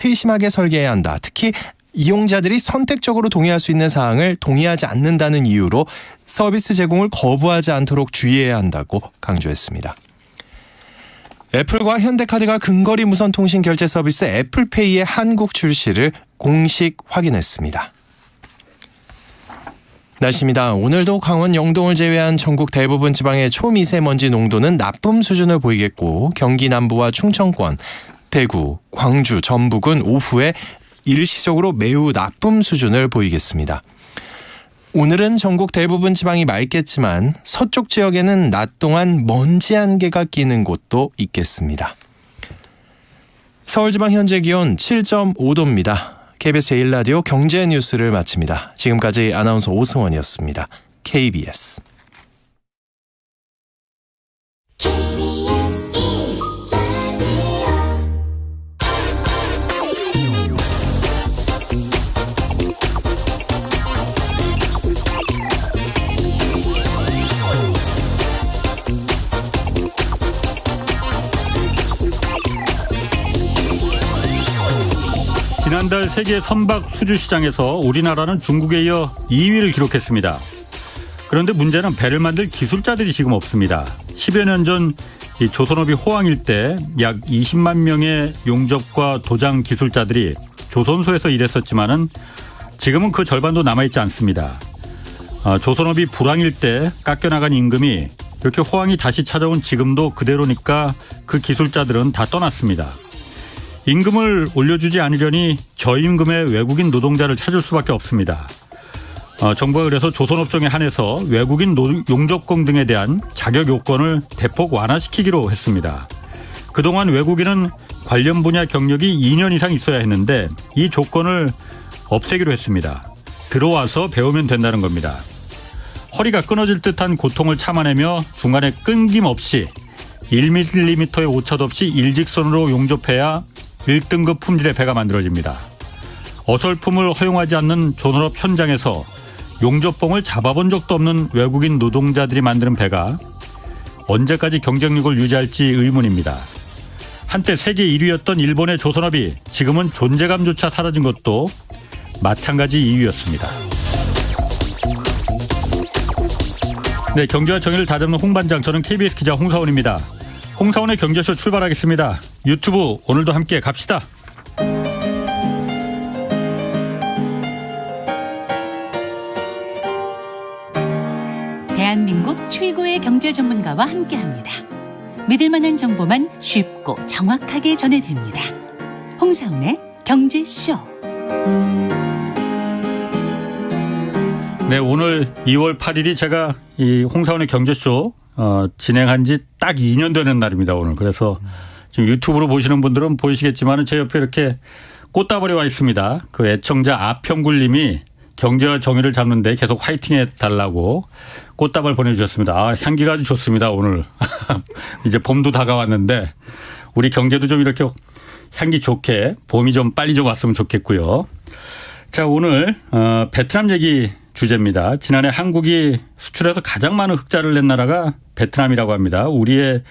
세심하게 설계해야 한다. 특히 이용자들이 선택적으로 동의할 수 있는 사항을 동의하지 않는다는 이유로 서비스 제공을 거부하지 않도록 주의해야 한다고 강조했습니다. 애플과 현대카드가 근거리 무선 통신 결제 서비스 애플페이의 한국 출시를 공식 확인했습니다. 날씨입니다. 오늘도 강원 영동을 제외한 전국 대부분 지방의 초미세먼지 농도는 나쁨 수준을 보이겠고 경기 남부와 충청권, 대구, 광주, 전북은 오후에 일시적으로 매우 나쁨 수준을 보이겠습니다. 오늘은 전국 대부분 지방이 맑겠지만 서쪽 지역에는 낮 동안 먼지 안개가 끼는 곳도 있겠습니다. 서울지방 현재 기온 7.5도입니다. KBS 제1라디오 경제뉴스를 마칩니다. 지금까지 아나운서 오승원이었습니다. KBS. 지난달 세계 선박 수주 시장에서 우리나라는 중국에 이어 2위를 기록했습니다. 그런데 문제는 배를 만들 기술자들이 지금 없습니다. 10여 년 전 조선업이 호황일 때 약 20만 명의 용접과 도장 기술자들이 조선소에서 일했었지만은 지금은 그 절반도 남아있지 않습니다. 조선업이 불황일 때 깎여나간 임금이 이렇게 호황이 다시 찾아온 지금도 그대로니까 그 기술자들은 다 떠났습니다. 임금을 올려주지 않으려니 저임금의 외국인 노동자를 찾을 수밖에 없습니다. 정부가 그래서 조선업종에 한해서 외국인 용접工등에 대한 자격 요건을 대폭 완화시키기로 했습니다. 그동안 외국인은 관련 분야 경력이 2년 이상 있어야 했는데 이 조건을 없애기로 했습니다. 들어와서 배우면 된다는 겁니다. 허리가 끊어질 듯한 고통을 참아내며 중간에 끊김없이 1mm의 오차도 없이 일직선으로 용접해야 1등급 품질의 배가 만들어집니다. 어설픔을 허용하지 않는 조선업 현장에서 용접봉을 잡아본 적도 없는 외국인 노동자들이 만드는 배가 언제까지 경쟁력을 유지할지 의문입니다. 한때 세계 1위였던 일본의 조선업이 지금은 존재감조차 사라진 것도 마찬가지 이유였습니다. 네, 경제와 정의를 다잡는 홍반장, 저는 KBS 기자 홍사원입니다. 홍사원의 경제쇼 출발하겠습니다. 유튜브 오늘도 함께 갑시다. 대한민국 최고의 경제 전문가와 함께합니다. 믿을 만한 정보만 쉽고 정확하게 전해드립니다. 홍사원의 경제쇼. 네, 오늘 2월 8일이 제가 이 홍사원의 경제쇼 진행한 지 딱 2년 되는 날입니다, 오늘. 그래서 지금 유튜브로 보시는 분들은 보이시겠지만 제 옆에 이렇게 꽃다발이 와 있습니다. 그 애청자 아평굴님이 경제와 정의를 잡는데 계속 화이팅 해달라고 꽃다발 보내주셨습니다. 향기가 아주 좋습니다, 오늘. 이제 봄도 다가왔는데 우리 경제도 좀 이렇게 향기 좋게 봄이 좀 빨리 좀 왔으면 좋겠고요. 자, 오늘 베트남 얘기 주제입니다. 지난해 한국이 수출해서 가장 많은 흑자를 낸 나라가 베트남이라고 합니다. 우리의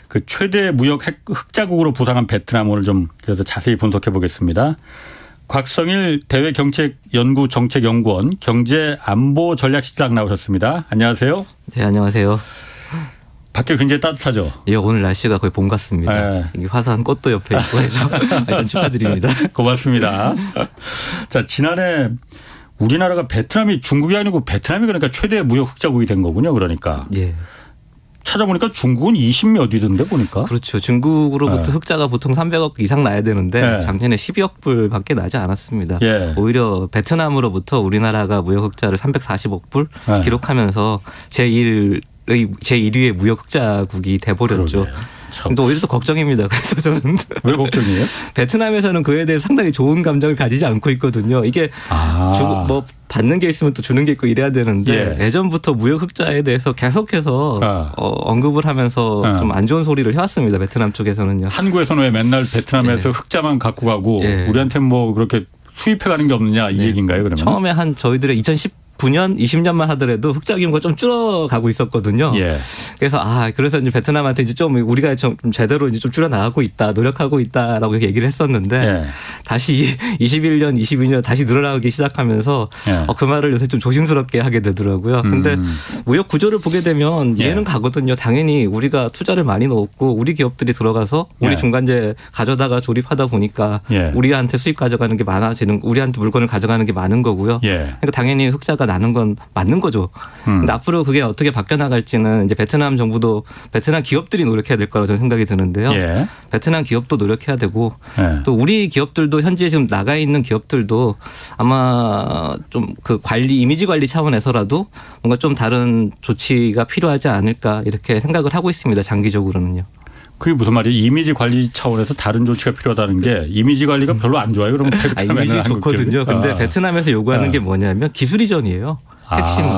그 최대 무역 흑자국으로 부상한 베트남 오늘 좀 그래서 자세히 분석해 보겠습니다. 곽성일 대외경책연구정책연구원 경제안보전략실장 나오셨습니다. 안녕하세요. 네, 안녕하세요. 밖에 굉장히 따뜻하죠? 예, 오늘 날씨가 거의 봄 같습니다. 네. 화사한 꽃도 옆에 있고 해서 일단 축하드립니다. 고맙습니다. 자, 지난해 우리나라가 베트남이 중국이 아니고 베트남이 그러니까 최대 무역 흑자국이 된 거군요. 그러니까. 예. 찾아보니까 중국은 20몇 위던데 보니까. 그렇죠. 중국으로부터 흑자가 보통 300억 이상 나야 되는데 작년에 12억 불밖에 나지 않았습니다. 오히려 베트남으로부터 우리나라가 무역 흑자를 340억 불 기록하면서 제1위의 무역 흑자국이 돼버렸죠. 근데 오히려 또 걱정입니다. 그래서 저는 왜 걱정이에요? 베트남에서는 그에 대해 상당히 좋은 감정을 가지지 않고 있거든요. 이게 뭐 받는 게 있으면 또 주는 게 있고 이래야 되는데 예전부터 무역 흑자에 대해서 계속해서 언급을 하면서 좀 안 좋은 소리를 해왔습니다. 베트남 쪽에서는요. 한국에서는 왜 맨날 베트남에서 흑자만 갖고 가고 우리한테 뭐 그렇게 수입해 가는 게 없느냐 이 얘기인가요, 그러면? 처음에 저희들의 9년, 20년만 하더라도 흑자 규모가 좀 줄어가고 있었거든요. 예. 그래서 이제 베트남한테 이제 좀 우리가 좀 제대로 이제 좀 줄여 나가고 있다, 노력하고 있다라고 얘기를 했었는데 예. 다시 21년, 22년 다시 늘어나기 시작하면서 예. 그 말을 요새 좀 조심스럽게 하게 되더라고요. 근데 무역 구조를 보게 되면 예. 이해는 가거든요. 당연히 우리가 투자를 많이 넣었고 우리 기업들이 들어가서 우리 예. 중간재 가져다가 조립하다 보니까 예. 우리한테 수입 가져가는 게 많아지는, 우리한테 물건을 가져가는 게 많은 거고요. 예. 그러니까 당연히 흑자가 나는 건 맞는 거죠. 근데 앞으로 그게 어떻게 바뀌어 나갈지는 이제 베트남 정부도, 베트남 기업들이 노력해야 될 거라고 저는 생각이 드는데요. 예. 베트남 기업도 노력해야 되고 예. 또 우리 기업들도 현재 지금 나가 있는 기업들도 아마 좀 그 관리, 이미지 관리 차원에서라도 뭔가 좀 다른 조치가 필요하지 않을까 이렇게 생각을 하고 있습니다. 장기적으로는요. 그게 무슨 말이에요? 이미지 관리 차원에서 다른 조치가 필요하다는 게 이미지 관리가 별로 안 좋아요. 그러면 베트남에는 이미지 좋거든요. 근데 베트남에서 요구하는 게 뭐냐면 기술 이전이에요. 핵심은.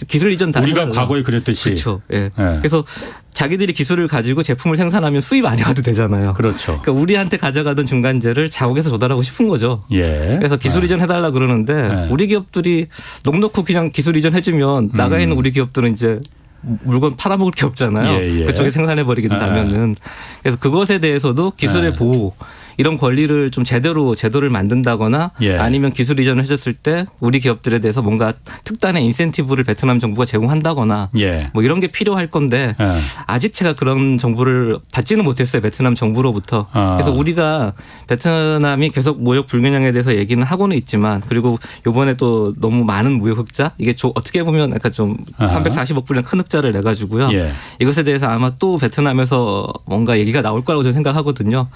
기술 이전 다 우리가 해달라. 과거에 그랬듯이. 그렇죠. 예. 예. 그래서 자기들이 기술을 가지고 제품을 생산하면 수입 안 해와도 되잖아요. 그렇죠. 그러니까 우리한테 가져가던 중간재를 자국에서 조달하고 싶은 거죠. 예. 그래서 기술 이전 해달라 그러는데 예. 우리 기업들이 넉넉히 그냥 기술 이전 해주면 나가 있는 우리 기업들은 이제 물건 팔아먹을 게 없잖아요. 예, 예. 그쪽에 생산해 버리긴다면은. 그래서 그것에 대해서도 기술의 예. 보호, 이런 권리를 좀 제도를 만든다거나 예. 아니면 기술 이전을 해줬을 때 우리 기업들에 대해서 뭔가 특단의 인센티브를 베트남 정부가 제공한다거나 예. 뭐 이런 게 필요할 건데 예. 아직 제가 그런 정보를 받지는 못했어요. 베트남 정부로부터. 그래서 우리가 베트남이 계속 무역 불균형에 대해서 얘기는 하고는 있지만, 그리고 이번에 또 너무 많은 무역 흑자, 이게 어떻게 보면 약간 좀 340억 불량 큰 흑자를 내가지고요. 예. 이것에 대해서 아마 또 베트남에서 뭔가 얘기가 나올 거라고 저는 생각하거든요.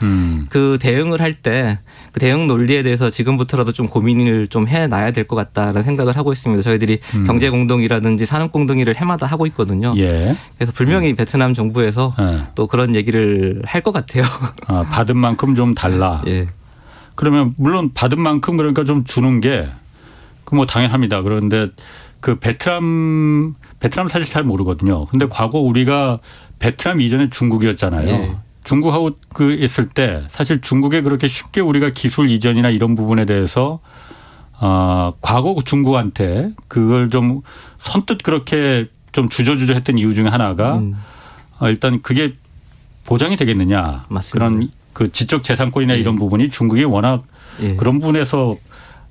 그 대응을 할 때 그 대응 논리에 대해서 지금부터라도 좀 고민을 좀 해놔야 될 것 같다라는 생각을 하고 있습니다. 저희들이 경제공동이라든지 산업공동이를 해마다 하고 있거든요. 예. 그래서 분명히 베트남 정부에서 예. 또 그런 얘기를 할 것 같아요. 받은 만큼 좀 달라. 예. 그러면 물론 받은 만큼 그러니까 좀 주는 게 그 뭐 당연합니다. 그런데 그 베트남 사실 잘 모르거든요. 근데 과거 우리가 베트남 이전에 중국이었잖아요. 예. 중국하고 그 있을 때 사실 중국에 그렇게 쉽게 우리가 기술 이전이나 이런 부분에 대해서 과거 중국한테 그걸 좀 선뜻 그렇게 좀 주저주저 했던 이유 중에 하나가 일단 그게 보장이 되겠느냐. 맞습니다. 그런 그 지적 재산권이나 예. 이런 부분이 중국이 워낙 예. 그런 부분에서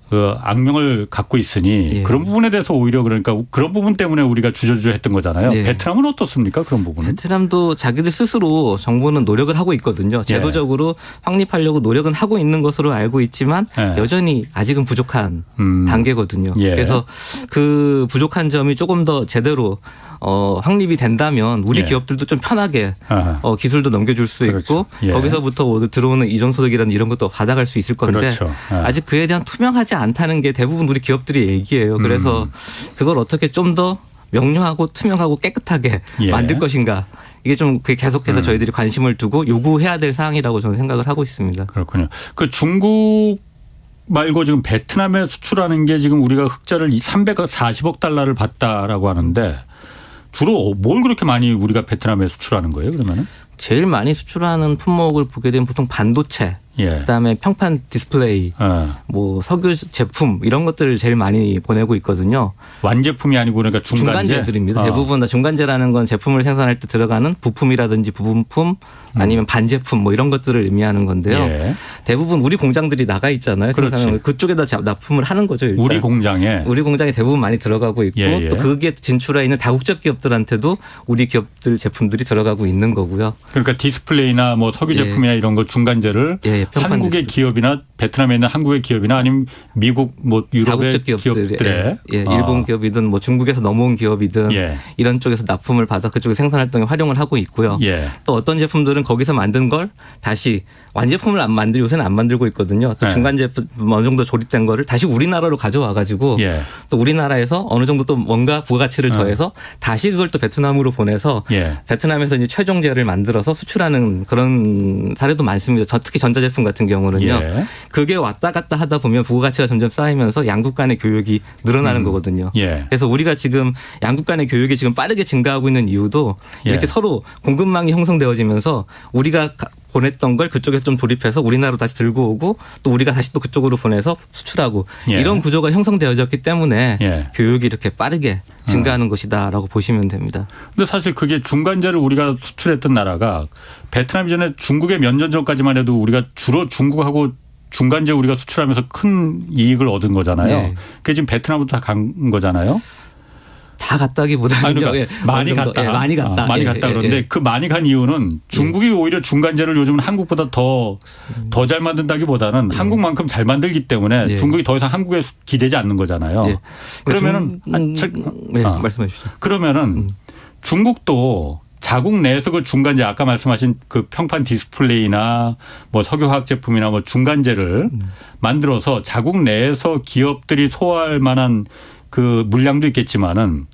그 악명을 갖고 있으니 예. 그런 부분에 대해서 오히려 그러니까 그런 부분 때문에 우리가 주저주저 했던 거잖아요. 예. 베트남은 어떻습니까? 그런 부분은. 베트남도 자기들 스스로 정부는 노력을 하고 있거든요. 제도적으로 확립하려고 노력은 하고 있는 것으로 알고 있지만 예. 여전히 아직은 부족한 단계거든요. 예. 그래서 그 부족한 점이 조금 더 제대로 확립이 된다면 우리 예. 기업들도 좀 편하게 아하. 기술도 넘겨줄 수 그렇죠. 있고 예. 거기서부터 들어오는 이전소득이라는 이런 것도 받아갈 수 있을 건데 그렇죠. 예. 아직 그에 대한 투명하지 않다는 게 대부분 우리 기업들이 얘기해요. 그래서 그걸 어떻게 좀 더 명료하고 투명하고 깨끗하게 예. 만들 것인가. 이게 좀 계속해서 저희들이 관심을 두고 요구해야 될 사항이라고 저는 생각을 하고 있습니다. 그렇군요. 그 중국 말고 지금 베트남에 수출하는 게 지금 우리가 흑자를 340억 달러를 봤다라고 하는데 주로 뭘 그렇게 많이 우리가 베트남에 수출하는 거예요, 그러면은? 제일 많이 수출하는 품목을 보게 되면 보통 반도체, 예. 그다음에 평판 디스플레이, 뭐 석유 제품 이런 것들을 제일 많이 보내고 있거든요. 완제품이 아니고 그러니까 중간제? 중간재들입니다. 대부분 다 중간재라는 건 제품을 생산할 때 들어가는 부품이라든지 부분품 아니면 반제품 뭐 이런 것들을 의미하는 건데요. 예. 대부분 우리 공장들이 나가 있잖아요. 그렇지. 그쪽에다 납품을 하는 거죠. 일단. 우리 공장에. 우리 공장에 대부분 많이 들어가고 있고 예, 예. 또 그게 진출해 있는 다국적 기업들한테도 우리 기업들 제품들이 들어가고 있는 거고요. 그러니까 디스플레이나 뭐 석유 제품이나 이런 거 중간재를 평판 한국의 기업이나 베트남에 있는 한국의 기업이나 아니면 미국 뭐 유럽의 다국적 기업들에 일본 기업이든 뭐 중국에서 넘어온 기업이든 예. 이런 쪽에서 납품을 받아 그쪽에 생산 활동에 활용을 하고 있고요. 예. 또 어떤 제품들은 거기서 만든 걸 다시 완제품을 안 만들고 요새는 안 만들고 있거든요. 또 예. 중간 제품 어느 정도 조립된 거를 다시 우리나라로 가져와 가지고 예. 또 우리나라에서 어느 정도 또 뭔가 부가가치를 더해서 다시 그걸 또 베트남으로 보내서 예. 베트남에서 이제 최종재를 만들어서 수출하는 그런 사례도 많습니다. 특히 전자제품 같은 경우는요. 예. 그게 왔다 갔다 하다 보면 부가가치가 점점 쌓이면서 양국 간의 교역이 늘어나는 거거든요. 예. 그래서 우리가 지금 양국 간의 교역이 지금 빠르게 증가하고 있는 이유도 예. 이렇게 서로 공급망이 형성되어지면서 우리가 보냈던 걸 그쪽에서 좀 돌입해서 우리나라로 다시 들고 오고 또 우리가 다시 또 그쪽으로 보내서 수출하고 이런 구조가 형성되어졌기 때문에 교육이 이렇게 빠르게 증가하는 것이다라고 보시면 됩니다. 근데 사실 그게 중간재를 우리가 수출했던 나라가 베트남 이전에 중국의 몇 년 전까지만 해도 우리가 주로 중국하고 중간재 우리가 수출하면서 큰 이익을 얻은 거잖아요. 그게 지금 베트남부터 다 간 거잖아요. 다 갔다기보다는 그러니까 많이 갔다. 많이 갔다. 많이 갔다 그런데 그 많이 간 이유는 중국이 오히려 중간재를 요즘은 한국보다 더 잘 만든다기보다는 한국만큼 잘 만들기 때문에 중국이 더 이상 한국에 기대지 않는 거잖아요. 그러면은 말씀해 주십시오. 그러면은 중국도 자국 내에서 그 중간재 아까 말씀하신 그 평판 디스플레이나 뭐 석유화학 제품이나 뭐 중간재를 만들어서 자국 내에서 기업들이 소화할 만한 그 물량도 있겠지만은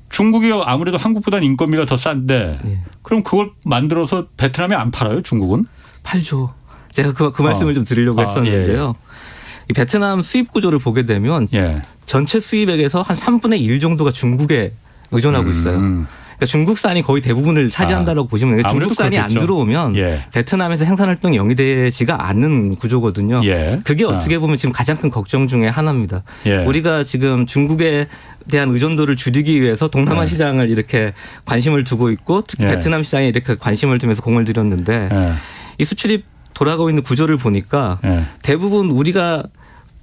중국이 아무래도 한국보다는 인건비가 더 싼데 그럼 그걸 만들어서 베트남에 안 팔아요? 중국은? 팔죠. 제가 그 말씀을 좀 드리려고 했었는데요. 이 베트남 수입 구조를 보게 되면 전체 수입액에서 한 3분의 1 정도가 중국에 의존하고 있어요. 그러니까 중국산이 거의 대부분을 차지한다라고 보시면 돼요. 중국산이 안 들어오면 베트남에서 생산 활동이 영위되지가 않는 구조거든요. 그게 어떻게 보면 지금 가장 큰 걱정 중에 하나입니다. 우리가 지금 중국에 대한 의존도를 줄이기 위해서 동남아 시장을 이렇게 관심을 두고 있고 특히 베트남 시장에 이렇게 관심을 두면서 공을 들였는데 이 수출이 돌아가고 있는 구조를 보니까 대부분 우리가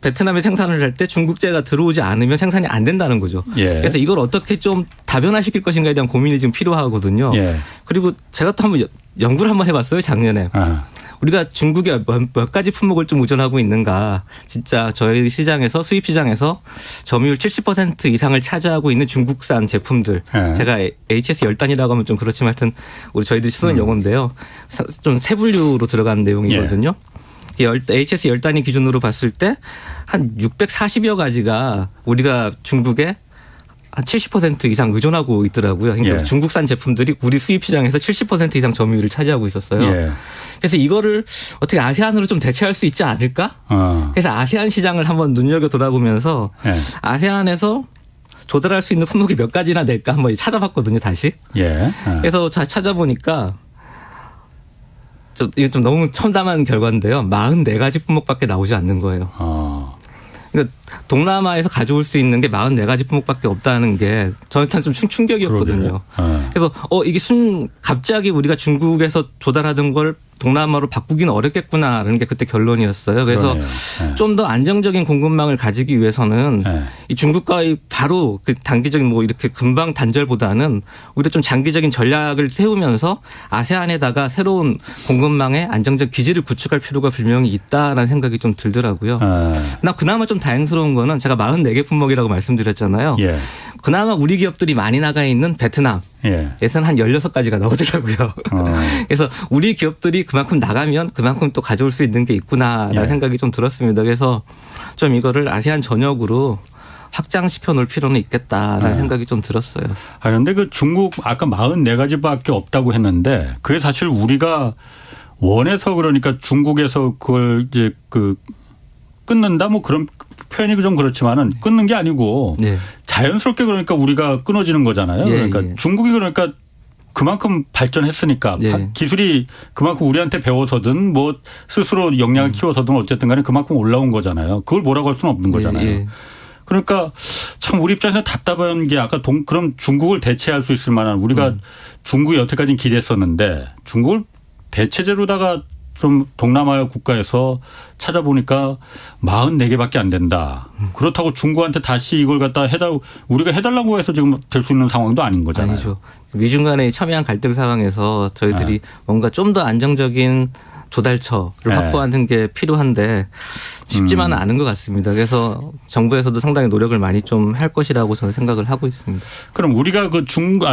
베트남에 생산을 할 때 중국제가 들어오지 않으면 생산이 안 된다는 거죠. 그래서 이걸 어떻게 좀 다변화시킬 것인가에 대한 고민이 지금 필요하거든요. 그리고 제가 또 한번 연구를 한번 해봤어요. 작년에. 우리가 중국에 몇 가지 품목을 좀 의존하고 있는가. 진짜 저희 시장에서 수입 시장에서 점유율 70% 이상을 차지하고 있는 중국산 제품들. 제가 HS 열단이라고 하면 좀 그렇지만 하여튼 우리 저희들이 쓰는 용어인데요. 좀 세분류로 들어가는 내용이거든요. HS 열단위 기준으로 봤을 때 한 640여 가지가 우리가 중국에 한 70% 이상 의존하고 있더라고요. 그러니까 중국산 제품들이 우리 수입 시장에서 70% 이상 점유율을 차지하고 있었어요. 그래서 이거를 어떻게 아세안으로 좀 대체할 수 있지 않을까? 그래서 아세안 시장을 한번 눈여겨 돌아보면서 아세안에서 조달할 수 있는 품목이 몇 가지나 될까 한번 찾아봤거든요. 다시. 그래서 찾아보니까 이게 좀 너무 첨담한 결과인데요. 44가지 품목밖에 나오지 않는 거예요. 그러니까 동남아에서 가져올 수 있는 게 44가지 품목밖에 없다는 게 저한테는 좀 충격이었거든요. 그래서 이게 갑자기 우리가 중국에서 조달하던 걸 동남아로 바꾸기는 어렵겠구나라는 게 그때 결론이었어요. 그래서 좀 더 안정적인 공급망을 가지기 위해서는 이 중국과의 바로 그 단기적인 뭐 이렇게 금방 단절보다는 오히려 좀 장기적인 전략을 세우면서 아세안에다가 새로운 공급망의 안정적 기지를 구축할 필요가 분명히 있다라는 생각이 좀 들더라고요. 나 그나마 좀 다행스러운 거는 제가 44개 품목이라고 말씀드렸잖아요. 그나마 우리 기업들이 많이 나가 있는 베트남에서는 한 16가지가 나오더라고요. 그래서 우리 기업들이 그만큼 나가면 그만큼 또 가져올 수 있는 게 있구나라는 생각이 좀 들었습니다. 그래서 좀 이거를 아세안 전역으로 확장시켜 놓을 필요는 있겠다라는 생각이 좀 들었어요. 그런데 그 중국 아까 44가지밖에 없다고 했는데 그게 사실 우리가 원해서 그러니까 중국에서 그걸 이제 끊는다 뭐 그런 표현이 좀 그렇지만은 끊는 게 아니고 자연스럽게 그러니까 우리가 끊어지는 거잖아요. 그러니까 중국이 그러니까 그만큼 발전했으니까 기술이 그만큼 우리한테 배워서든 뭐 스스로 역량을 키워서든 어쨌든 간에 그만큼 올라온 거잖아요. 그걸 뭐라고 할 수는 없는 거잖아요. 그러니까 참 우리 입장에서 답답한 게 아까 그럼 중국을 대체할 수 있을 만한 우리가 중국이 여태까지는 기대했었는데 중국을 대체제로다가 좀 동남아 국가에서 찾아보니까 44개밖에 안 된다. 그렇다고 중국한테 다시 이걸 갖다 우리가 해달라고 해서 지금 될 수 있는 상황도 아닌 거잖아요. 아니죠. 미중 간의 첨예한 갈등 상황에서 저희들이 뭔가 좀 더 안정적인 조달처를 확보하는 게 필요한데 쉽지만은 않은 것 같습니다. 그래서 정부에서도 상당히 노력을 많이 좀 할 것이라고 저는 생각을 하고 있습니다. 그럼 우리가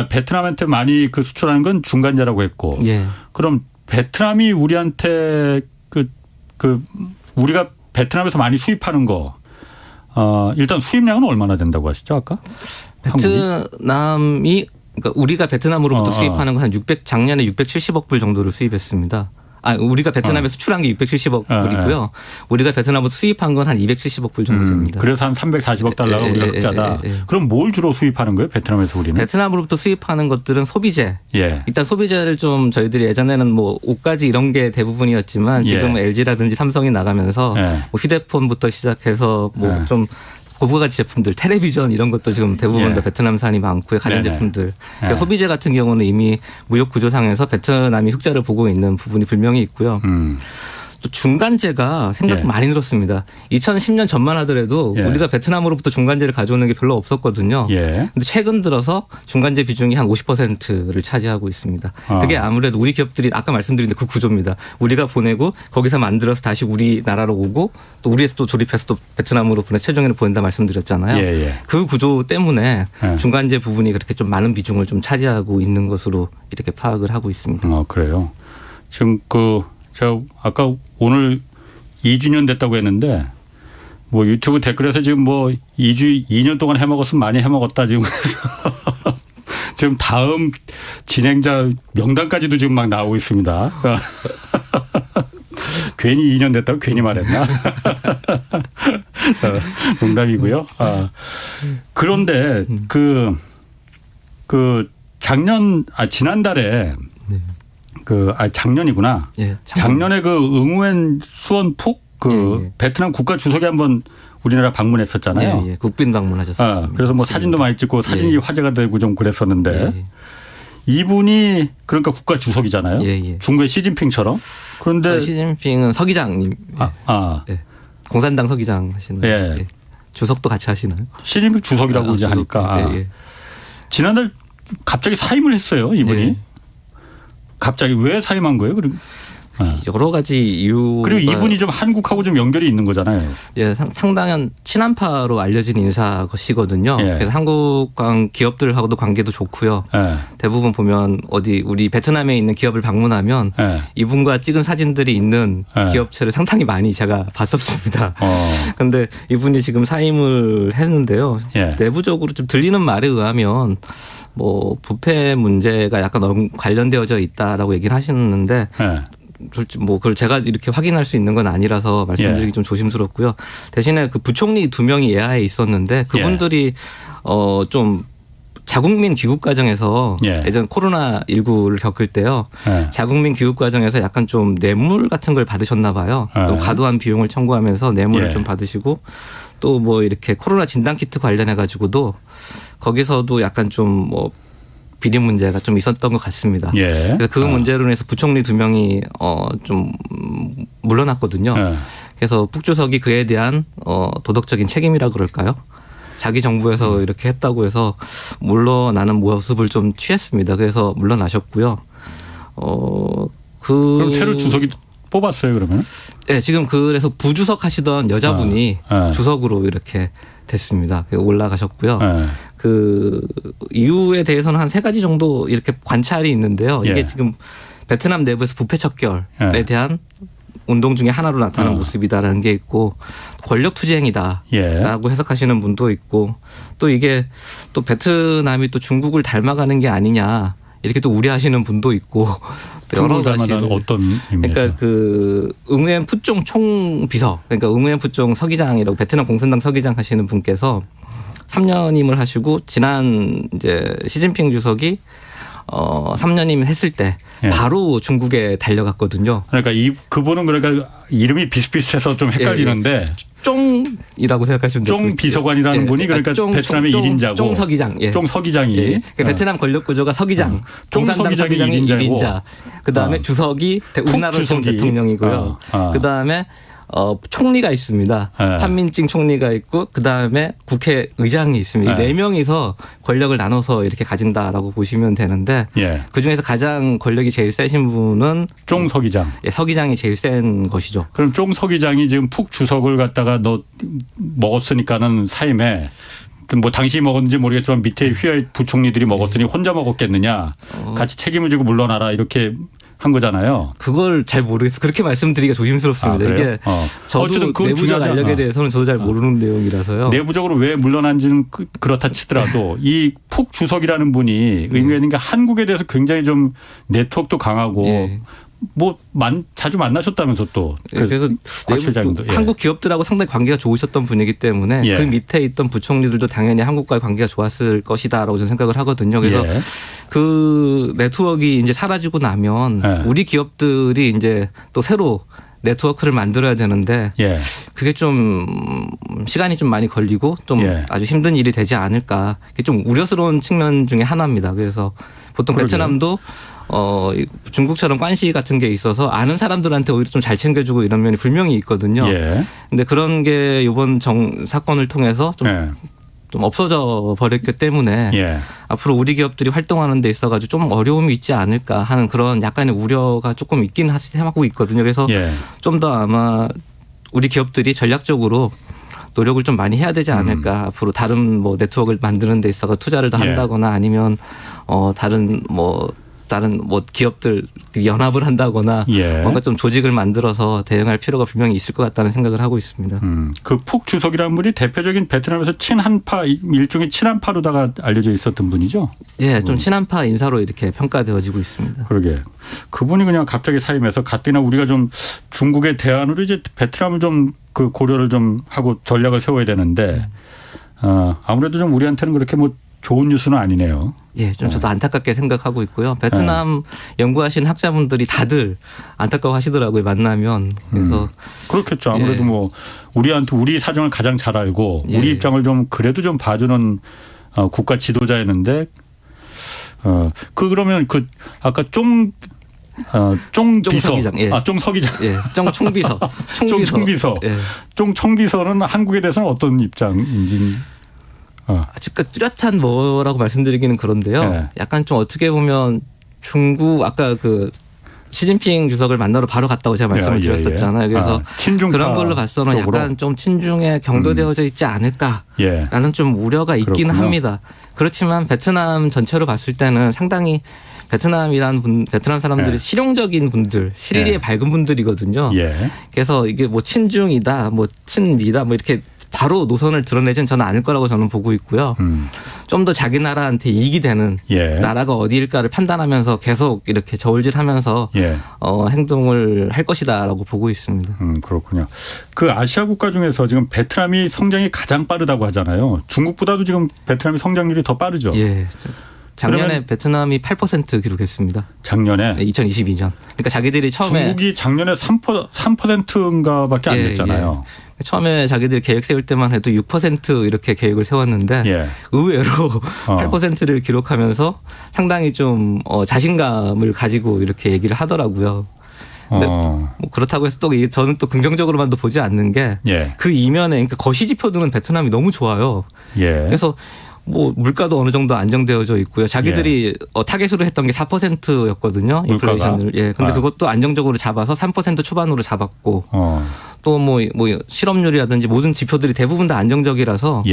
베트남한테 많이 수출하는 건 중간재라고 했고 그럼 베트남이 우리한테 우리가 베트남에서 많이 수입하는 거 일단 수입량은 얼마나 된다고 하시죠 아까? 베트남이 그러니까 우리가 베트남으로부터 수입하는 건 한 작년에 670억 불 정도를 수입했습니다. 우리가 베트남에 수출한 게 670억 불이고요. 우리가 베트남으로 수입한 건 한 270억 불 정도 됩니다. 그래서 한 340억 달러가 우리가 흑자다. 그럼 뭘 주로 수입하는 거예요? 베트남에서 우리는? 베트남으로부터 수입하는 것들은 소비재. 일단 소비재를 좀 저희들이 예전에는 뭐 옷가지 이런 게 대부분이었지만 지금 LG라든지 삼성이 나가면서 뭐 휴대폰부터 시작해서 뭐 좀 고부가치 제품들, 텔레비전 이런 것도 지금 대부분 다 베트남산이 많고요. 가전제품들. 그러니까 소비재 같은 경우는 이미 무역 구조상에서 베트남이 흑자를 보고 있는 부분이 분명히 있고요. 또 중간재가 생각보다 많이 늘었습니다. 2010년 전만 하더라도 우리가 베트남으로부터 중간재를 가져오는 게 별로 없었거든요. 그런데 최근 들어서 중간재 비중이 한 50%를 차지하고 있습니다. 그게 아무래도 우리 기업들이 아까 말씀드린 그 구조입니다. 우리가 보내고 거기서 만들어서 다시 우리나라로 오고 또 우리에서 또 조립해서 또 베트남으로 최종에는 보낸다 말씀드렸잖아요. 그 구조 때문에 중간재 부분이 그렇게 좀 많은 비중을 좀 차지하고 있는 것으로 이렇게 파악을 하고 있습니다. 그래요. 지금 제가 아까 오늘 2주년 됐다고 했는데 뭐 유튜브 댓글에서 지금 뭐 2년 동안 해먹었으면 많이 해먹었다 지금 그래서 지금 다음 진행자 명단까지도 지금 막 나오고 있습니다. 괜히 2년 됐다고 괜히 말했나? 농담이고요. 그런데 지난달에 작년이구나. 작년에 응우엔 수원푹 베트남 국가 주석이 한번 우리나라 방문했었잖아요. 국빈 방문하셨습니다. 그래서 뭐 사진도 많이 찍고 사진이 화제가 되고 좀 그랬었는데 이분이 그러니까 국가 주석이잖아요. 중국의 시진핑처럼. 그런데 시진핑은 서기장님. 공산당 서기장 하시는. 주석도 같이 하시나요? 시진핑 주석이라고 이제 하니까. 지난달 갑자기 사임을 했어요. 이분이. 갑자기 왜 사임한 거예요? 그리고 여러 가지 이유. 그리고 이분이 좀 한국하고 좀 연결이 있는 거잖아요. 상당한 친한파로 알려진 인사시거든요. 그래서 한국 기업들하고도 관계도 좋고요. 대부분 보면 우리 베트남에 있는 기업을 방문하면 이분과 찍은 사진들이 있는 기업체를 상당히 많이 제가 봤었습니다. 그런데 이분이 지금 사임을 했는데요. 내부적으로 좀 들리는 말에 의하면 뭐 부패 문제가 약간 관련되어져 있다라고 얘기를 하시는데 뭐 그걸 제가 이렇게 확인할 수 있는 건 아니라서 말씀드리기 좀 조심스럽고요. 대신에 그 부총리 2명이 예하에 있었는데 그분들이 좀 자국민 귀국 과정에서 예전 코로나19를 겪을 때요. 자국민 귀국 과정에서 약간 좀 뇌물 같은 걸 받으셨나 봐요. 또 과도한 비용을 청구하면서 뇌물을 좀 받으시고 또 뭐 이렇게 코로나 진단 키트 관련해 가지고도 거기서도 약간 좀 뭐 비리 문제가 좀 있었던 것 같습니다. 그래서 그 문제로 인해서 부총리 2명이 좀 물러났거든요. 그래서 푹 주석이 그에 대한 도덕적인 책임이라 그럴까요? 자기 정부에서 이렇게 했다고 해서 물러나는 모습을 좀 취했습니다. 그래서 물러나셨고요. 그럼 새로 주석이 뽑았어요, 그러면? 네, 지금 그래서 부주석 하시던 여자분이 주석으로 이렇게 됐습니다. 올라가셨고요. 그 이유에 대해서는 한 3가지 정도 이렇게 관찰이 있는데요. 이게 지금 베트남 내부에서 부패 척결에 대한 운동 중에 하나로 나타나는 모습이다라는 게 있고 권력 투쟁이다라고 해석하시는 분도 있고 또 이게 또 베트남이 또 중국을 닮아가는 게 아니냐 이렇게 또 우려하시는 분도 있고 여러 가지 어떤 의미에서? 그러니까 그 응우엔 푸종 총비서 그러니까 응우엔 푸종 서기장이라고 베트남 공산당 서기장 하시는 분께서 3년임을 하시고 지난 이제 시진핑 주석이 3년임 했을 때 바로 중국에 달려갔거든요. 그러니까 그분은 그러니까 이름이 비슷비슷해서 좀 헷갈리는데 쫑이라고 생각하시면 돼요. 쫑 비서관이라는 분이 그러니까 베트남의 1인자고 쫑 서기장. 쫑 서기장이. 그러니까 베트남 권력 구조가 서기장. 공산당 서기장이 1인자. 그다음에 주석이 우리나라 대통령이고요. 그다음에 총리가 있습니다. 판민증 총리가 있고 그다음에 국회의장이 있습니다. 이 4명이서 권력을 나눠서 이렇게 가진다라고 보시면 되는데 그중에서 가장 권력이 제일 세신 분은 쫑 서기장. 서기장이 제일 센 것이죠. 그럼 쫑 서기장이 지금 푹 주석을 갖다가 너 먹었으니까는 사임해. 뭐 당시 먹었는지 모르겠지만 밑에 휘하의 부총리들이 먹었으니 혼자 먹었겠느냐. 같이 책임을 지고 물러나라 이렇게 한 거잖아요. 그걸 잘 모르겠어요. 그렇게 말씀드리기가 조심스럽습니다. 이게 저도 내부적 알력에 대해서는 저도 잘 모르는 내용이라서요. 내부적으로 왜 물러난지는 그렇다 치더라도 이 푹 주석이라는 분이 의미가 있는 게 한국에 대해서 굉장히 좀 네트워크도 강하고 뭐 자주 만나셨다면서 또. 그래서 시장도 한국 기업들하고 상당히 관계가 좋으셨던 분이기 때문에 그 밑에 있던 부총리들도 당연히 한국과의 관계가 좋았을 것이다라고 저는 생각을 하거든요. 그래서 그 네트워크가 이제 사라지고 나면 우리 기업들이 이제 또 새로 네트워크를 만들어야 되는데 그게 좀 시간이 좀 많이 걸리고 좀 아주 힘든 일이 되지 않을까. 그게 좀 우려스러운 측면 중에 하나입니다. 그래서 보통 베트남도 중국처럼 관시 같은 게 있어서 아는 사람들한테 오히려 좀 잘 챙겨주고 이런 면이 분명히 있거든요. 근데 그런 게 이번 사건을 통해서 좀 없어져 버렸기 때문에 앞으로 우리 기업들이 활동하는 데 있어가지고 좀 어려움이 있지 않을까 하는 그런 약간의 우려가 조금 있긴 하고 있거든요. 그래서 좀 더 아마 우리 기업들이 전략적으로 노력을 좀 많이 해야 되지 않을까. 앞으로 다른 뭐 네트워크를 만드는 데 있어서 투자를 더 한다거나 아니면 다른 기업들 연합을 한다거나 뭔가 좀 조직을 만들어서 대응할 필요가 분명히 있을 것 같다는 생각을 하고 있습니다. 그 푹 주석이라는 분이 대표적인 베트남에서 친한파 일종의 친한파로다가 알려져 있었던 분이죠? 예, 좀 친한파 인사로 이렇게 평가되어지고 있습니다. 그러게. 그분이 그냥 갑자기 사임해서 가뜩이나 우리가 좀 중국의 대안으로 이제 베트남을 좀 그 고려를 좀 하고 전략을 세워야 되는데 아무래도 좀 우리한테는 그렇게 뭐 좋은 뉴스는 아니네요. 예, 좀 저도 안타깝게 생각하고 있고요. 베트남 연구하신 학자분들이 다들 안타까워하시더라고요. 만나면. 그래서 그렇겠죠. 아무래도 뭐 우리한테 우리 사정을 가장 잘 알고 우리 입장을 좀 그래도 좀 봐주는 국가 지도자였는데 그러면 그 아까 쫑 비서, 쫑 서기장, 쫑 총비서, 쫑 총비서, 쫑 총비서는 한국에 대해서는 어떤 입장인지. 아직 뚜렷한 뭐라고 말씀드리기는 그런데요. 약간 좀 어떻게 보면 중국 아까 그 시진핑 주석을 만나러 바로 갔다고 제가 말씀을 드렸었잖아요. 그래서 그런 걸로 봐서는 쪽으로? 약간 좀 친중에 경도되어져 있지 않을까라는 좀 우려가 있긴 그렇군요. 합니다. 그렇지만 베트남 전체로 봤을 때는 상당히 베트남 사람들이 실용적인 분들, 실리에 밝은 분들이거든요. 그래서 이게 뭐 친중이다, 뭐 친미다, 뭐 이렇게 바로 노선을 드러내진 저는 않을 거라고 저는 보고 있고요. 좀 더 자기 나라한테 이익이 되는 나라가 어디일까를 판단하면서 계속 이렇게 저울질하면서 행동을 할 것이다라고 보고 있습니다. 그렇군요. 그 아시아 국가 중에서 지금 베트남이 성장이 가장 빠르다고 하잖아요. 중국보다도 지금 베트남이 성장률이 더 빠르죠. 작년에 베트남이 8% 기록했습니다. 작년에? 네, 2022년. 그러니까 자기들이 처음에 중국이 작년에 3%인가밖에 안 됐잖아요. 처음에 자기들이 계획 세울 때만 해도 6% 이렇게 계획을 세웠는데 의외로 8%를 기록하면서 상당히 좀 자신감을 가지고 이렇게 얘기를 하더라고요. 근데 뭐 그렇다고 해서 또 저는 또 긍정적으로만도 보지 않는 게 그 이면에 그러니까 거시지표들은 베트남이 너무 좋아요. 그래서 뭐 물가도 어느 정도 안정되어져 있고요. 자기들이 타겟으로 했던 게 4%였거든요. 인플레이션을. 근데 그것도 안정적으로 잡아서 3% 초반으로 잡았고 또 뭐 실업률이라든지 모든 지표들이 대부분 다 안정적이라서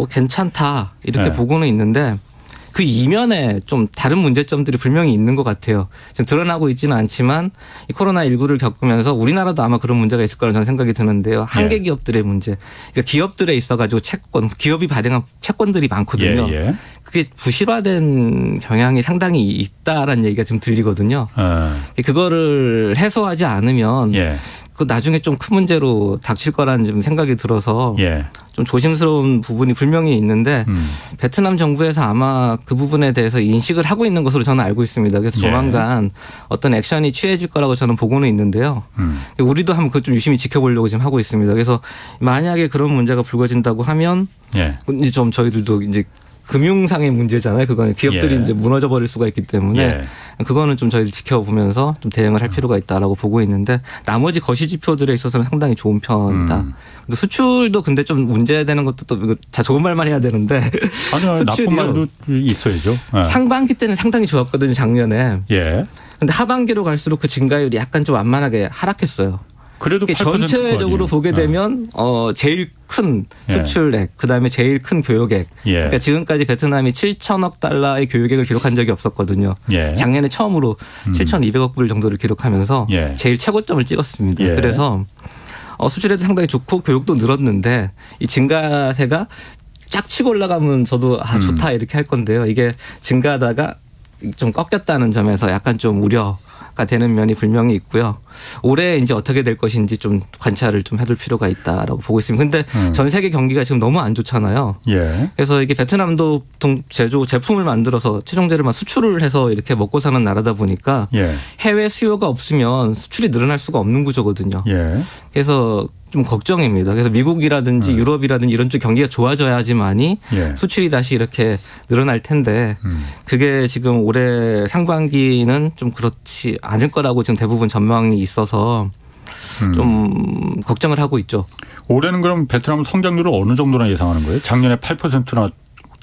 괜찮다 이렇게 보고는 있는데 그 이면에 좀 다른 문제점들이 분명히 있는 것 같아요. 지금 드러나고 있지는 않지만 이 코로나19를 겪으면서 우리나라도 아마 그런 문제가 있을 거라는 저는 생각이 드는데요. 한계 기업들의 문제. 그러니까 기업들에 있어가지고 기업이 발행한 채권들이 많거든요. 그게 부실화된 경향이 상당히 있다라는 얘기가 지금 들리거든요. 그거를 해소하지 않으면 그 나중에 좀 큰 문제로 닥칠 거라는 좀 생각이 들어서 좀 조심스러운 부분이 분명히 있는데 베트남 정부에서 아마 그 부분에 대해서 인식을 하고 있는 것으로 저는 알고 있습니다. 그래서 조만간 어떤 액션이 취해질 거라고 저는 보고는 있는데요. 우리도 한번 그것 좀 유심히 지켜보려고 지금 하고 있습니다. 그래서 만약에 그런 문제가 불거진다고 하면 이제 좀 저희들도 이제 금융상의 문제잖아요. 그거는 기업들이 이제 무너져 버릴 수가 있기 때문에 그거는 좀 저희들 지켜보면서 좀 대응을 할 필요가 있다라고 보고 있는데 나머지 거시지표들에 있어서는 상당히 좋은 편이다. 근데 수출도 근데 좀 문제되는 것도 또 이거 다 좋은 말만 해야 되는데 아니요, 나쁜 말도 있어야죠. 상반기 때는 상당히 좋았거든요. 작년에. 근데 하반기로 갈수록 그 증가율이 약간 좀 완만하게 하락했어요. 그래도 전체적으로 보게 되면 제일 큰 수출액, 그다음에 제일 큰 교역액. 그러니까 지금까지 베트남이 7천억 달러의 교역액을 기록한 적이 없었거든요. 작년에 처음으로 7,200억 불 정도를 기록하면서 제일 최고점을 찍었습니다. 그래서 수출에도 상당히 좋고 교역도 늘었는데 이 증가세가 쫙 치고 올라가면 저도 좋다 이렇게 할 건데요. 이게 증가하다가 좀 꺾였다는 점에서 약간 좀 우려 효과가 되는 면이 분명히 있고요. 올해 이제 어떻게 될 것인지 좀 관찰을 좀 해둘 필요가 있다라고 보고 있습니다. 근데 전 세계 경기가 지금 너무 안 좋잖아요. 예. 그래서 이게 베트남도 보통 제품을 만들어서 최종재료만 수출을 해서 이렇게 먹고 사는 나라다 보니까 예. 해외 수요가 없으면 수출이 늘어날 수가 없는 구조거든요. 예. 그래서 좀 걱정입니다. 그래서 미국이라든지 유럽이라든지 이런 쪽 경기가 좋아져야지만이 예. 수출이 다시 이렇게 늘어날 텐데 그게 지금 올해 상반기는 좀 그렇지 않을 거라고 지금 대부분 전망이 있어서 좀 걱정을 하고 있죠. 올해는 그럼 베트남 성장률을 어느 정도나 예상하는 거예요? 작년에 8%나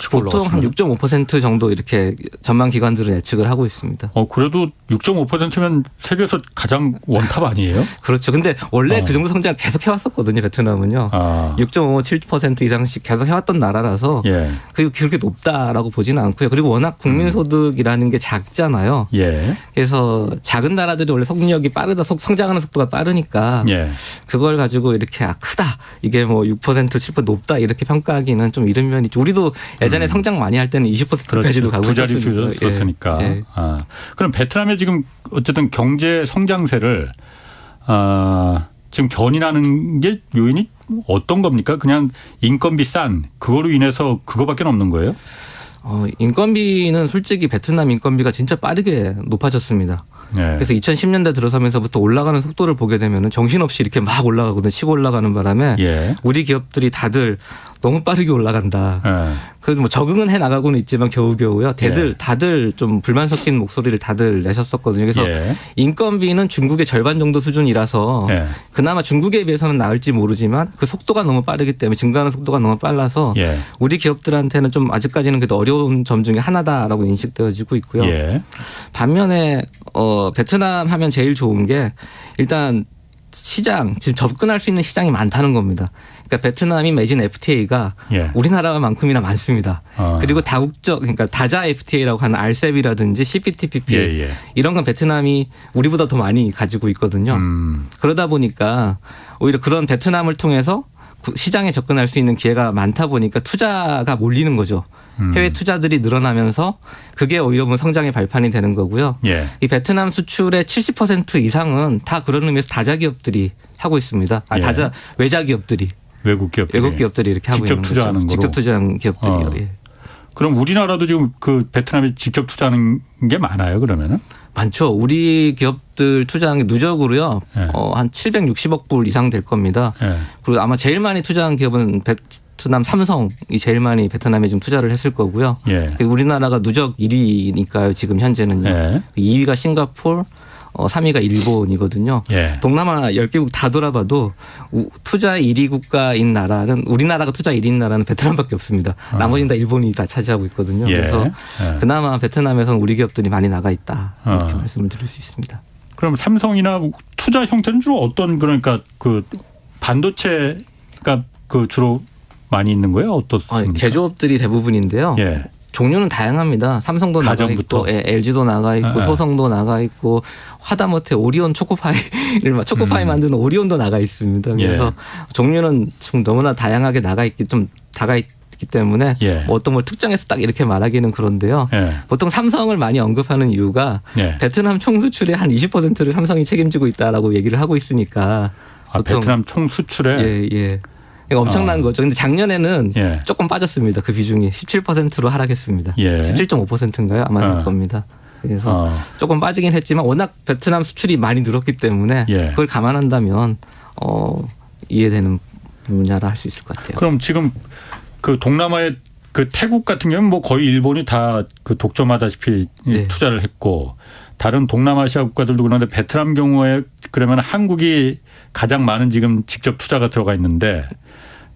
치고 보통 한 올라갔습니다. 6.5% 정도 이렇게 전망 기관들은 예측을 하고 있습니다. 그래도 6.5%면 세계에서 가장 원탑 아니에요? 그렇죠. 근데 원래 그 정도 성장을 계속 해왔었거든요. 베트남은요. 6.5, 7% 이상씩 계속 해왔던 나라라서 예. 그리고 그렇게 높다라고 보지는 않고요. 그리고 워낙 국민소득이라는 게 작잖아요. 예. 그래서 작은 나라들이 원래 성장력이 빠르다, 성장하는 속도가 빠르니까 예. 그걸 가지고 이렇게 크다, 이게 뭐 6%, 7% 높다 이렇게 평가하기는 좀 이른 면이 있죠. 우리도 예전에 성장 많이 할 때는 20%까지도 가고 두 자리 있었으니까. 수였으니까. 예. 그럼 베트남의 지금 어쨌든 경제 성장세를 지금 견인하는 게 요인이 어떤 겁니까? 그냥 인건비 싼 그거로 인해서 그거밖에 없는 거예요? 인건비는 솔직히 베트남 인건비가 진짜 빠르게 높아졌습니다. 네. 그래서 2010년대 들어서면서부터 올라가는 속도를 보게 되면 정신없이 이렇게 막 올라가거든요. 치고 올라가는 바람에 예. 우리 기업들이 다들 너무 빠르게 올라간다. 예. 그래서 뭐 적응은 해 나가고는 있지만 겨우겨우요. 예. 다들 좀 불만 섞인 목소리를 다들 내셨었거든요. 그래서 예. 인건비는 중국의 절반 정도 수준이라서 예. 그나마 중국에 비해서는 나을지 모르지만 그 속도가 너무 빠르기 때문에 증가하는 속도가 너무 빨라서 예. 우리 기업들한테는 좀 아직까지는 그래도 어려운 점 중에 하나다라고 인식되어지고 있고요. 예. 반면에 베트남 하면 제일 좋은 게 일단 시장, 지금 접근할 수 있는 시장이 많다는 겁니다. 그러니까 베트남이 맺은 FTA가 예. 우리나라만큼이나 많습니다. 그리고 다국적, 그러니까 다자 FTA라고 하는 RCEP이라든지 CPTPP 예. 이런 건 베트남이 우리보다 더 많이 가지고 있거든요. 그러다 보니까 오히려 그런 베트남을 통해서 시장에 접근할 수 있는 기회가 많다 보니까 투자가 몰리는 거죠. 해외 투자들이 늘어나면서 그게 오히려 보면 성장의 발판이 되는 거고요. 예. 이 베트남 수출의 70% 이상은 다 그런 의미에서 다자 기업들이 하고 있습니다. 예. 다자 외자 기업들이. 외국 기업들이 이렇게 하고 직접 있는 투자하는 거죠. 거로. 직접 투자한 기업들이요. 예. 그럼 우리나라도 지금 그 베트남에 직접 투자하는 게 많아요, 그러면은? 많죠. 우리 기업들 투자한 게 누적으로요. 예. 한 760억 불 이상 될 겁니다. 예. 그리고 아마 제일 많이 투자한 기업은 베트남 삼성이 제일 많이 베트남에 좀 투자를 했을 거고요. 예. 우리나라가 누적 1위니까요. 지금 현재는요. 예. 2위가 싱가포르, 3위가 일본이거든요. 예. 동남아 10개국 다 돌아봐도 투자 1위 국가인 나라는 우리나라가 투자 1위인 나라는 베트남밖에 없습니다. 나머지는 다 일본이 다 차지하고 있거든요. 예. 그래서 예. 그나마 베트남에서는 우리 기업들이 많이 나가 있다. 이렇게 말씀을 드릴 수 있습니다. 그럼 삼성이나 투자 형태는 주로 어떤 그러니까 그 반도체가 그 주로 많이 있는 거예요? 어떻습니까? 제조업들이 대부분인데요. 예. 종류는 다양합니다. 삼성도 나가 가전부터? 있고, LG도 나가 있고, 효성도 나가 있고, 하다못해 오리온 초코파이 만드는 오리온도 나가 있습니다. 그래서 종류는 좀 너무나 다양하게 나가 있기 때문에 뭐 어떤 걸 특정해서 딱 이렇게 말하기는 그런데요. 보통 삼성을 많이 언급하는 이유가 베트남 총 수출의 한 20%를 삼성이 책임지고 있다라고 얘기를 하고 있으니까. 보통 베트남 총 수출에 예. 엄청난 거죠. 근데 작년에는 조금 빠졌습니다. 그 비중이 17%로 하락했습니다. 17.5%인가요? 아마 될 겁니다. 그래서 조금 빠지긴 했지만 워낙 베트남 수출이 많이 늘었기 때문에 그걸 감안한다면 이해되는 분야라 할 수 있을 것 같아요. 그럼 지금 그 동남아의 그 태국 같은 경우는 뭐 거의 일본이 다 그 독점하다시피 투자를 했고 다른 동남아시아 국가들도 그런데 베트남 경우에 그러면 한국이 가장 많은 지금 직접 투자가 들어가 있는데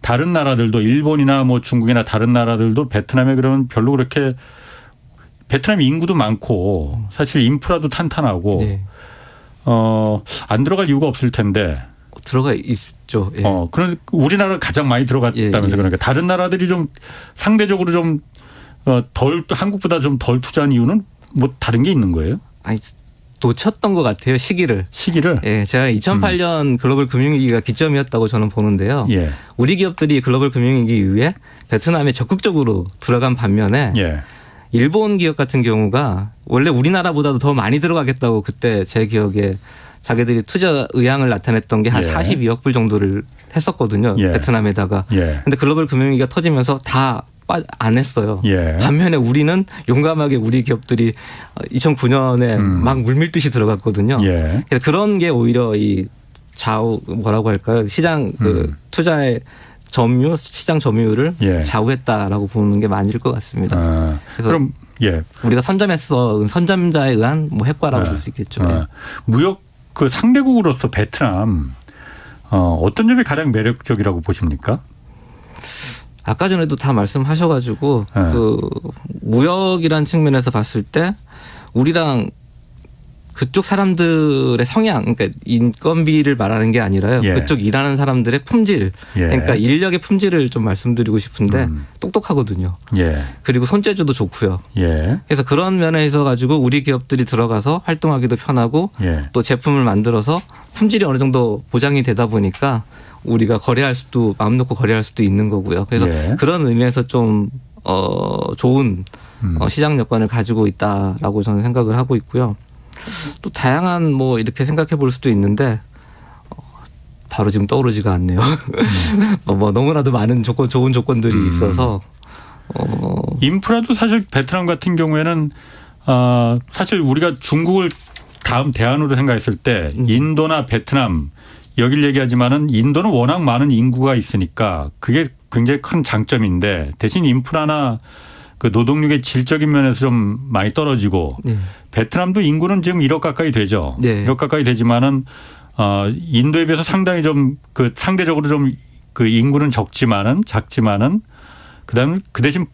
다른 나라들도 일본이나 뭐 중국이나 다른 나라들도 베트남에 그러면 별로 그렇게 베트남 인구도 많고 사실 인프라도 탄탄하고 안 들어갈 이유가 없을 텐데 들어가 있죠. 예. 그런 우리나라가 가장 많이 들어갔다면서 그러니까 다른 나라들이 좀 상대적으로 좀 덜 한국보다 좀 덜 투자한 이유는 뭐 다른 게 있는 거예요? 아니 놓쳤던 것 같아요. 시기를. 예, 제가 2008년 글로벌 금융위기가 기점이었다고 저는 보는데요. 우리 기업들이 글로벌 금융위기 이후에 베트남에 적극적으로 들어간 반면에 일본 기업 같은 경우가 원래 우리나라보다도 더 많이 들어가겠다고 그때 제 기억에 자기들이 투자 의향을 나타냈던 게 한 42억 불 정도를 했었거든요. 베트남에다가. 근데 글로벌 금융위기가 터지면서 다 안 했어요. 반면에 우리는 용감하게 우리 기업들이 2009년에 막 물밀듯이 들어갔거든요. 그래서 그런 게 오히려 이 좌우 뭐라고 할까요? 시장 그 투자의 점유, 시장 점유율을 좌우했다라고 보는 게 맞을 것 같습니다. 그래서 그럼 우리가 선점자에 의한 뭐 효과라고 볼 수 있겠죠. 무역 그 상대국으로서 베트남 어떤 점이 가장 매력적이라고 보십니까? 아까 전에도 다 말씀하셔가지고 그 무역이란 측면에서 봤을 때 우리랑 그쪽 사람들의 성향, 그러니까 인건비를 말하는 게 아니라요. 그쪽 일하는 사람들의 품질, 그러니까 인력의 품질을 좀 말씀드리고 싶은데 똑똑하거든요. 그리고 손재주도 좋고요. 그래서 그런 면에서 가지고 우리 기업들이 들어가서 활동하기도 편하고 또 제품을 만들어서 품질이 어느 정도 보장이 되다 보니까 우리가 거래할 수도 마음 놓고 거래할 수도 있는 거고요. 그래서 그런 의미에서 좀 좋은 시장 여건을 가지고 있다라고 저는 생각을 하고 있고요. 또 다양한 뭐 이렇게 생각해 볼 수도 있는데 바로 지금 떠오르지가 않네요. 뭐 너무나도 많은 좋은 조건들이 있어서 인프라도 사실 베트남 같은 경우에는 사실 우리가 중국을 다음 대안으로 생각했을 때 인도나 베트남 여기를 얘기하지만은 인도는 워낙 많은 인구가 있으니까 그게 굉장히 큰 장점인데 대신 인프라나 그 노동력의 질적인 면에서 좀 많이 떨어지고 베트남도 인구는 지금 1억 가까이 되죠. 1억 가까이 되지만은 인도에 비해서 상당히 좀 그 상대적으로 좀 그 인구는 작지만은 그다음에 그 대신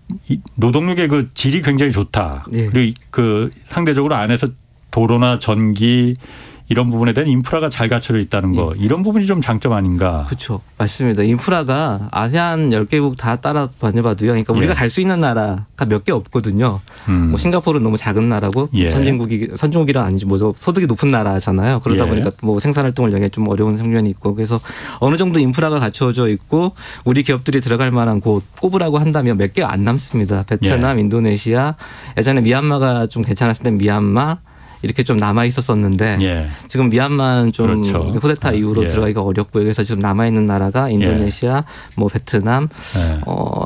노동력의 그 질이 굉장히 좋다. 그리고 그 상대적으로 안에서 도로나 전기 이런 부분에 대한 인프라가 잘 갖춰져 있다는 거 이런 부분이 좀 장점 아닌가. 그렇죠. 맞습니다. 인프라가 아세안 10개국 다 따라 다녀봐도요. 그러니까 우리가 갈 수 있는 나라가 몇 개 없거든요. 뭐 싱가포르는 너무 작은 나라고 선진국이란 아니지 뭐죠. 소득이 높은 나라잖아요. 그러다 보니까 뭐 생산활동을 영위에 좀 어려운 측면이 있고 그래서 어느 정도 인프라가 갖춰져 있고 우리 기업들이 들어갈 만한 곳 꼽으라고 한다면 몇 개 안 남습니다. 베트남, 인도네시아, 예전에 미얀마가 좀 괜찮았을 때 미얀마 이렇게 좀 남아 있었었는데 지금 미얀마는 좀 쿠데타 이후로 들어가기가 어렵고요. 그래서 지금 남아 있는 나라가 인도네시아, 뭐 베트남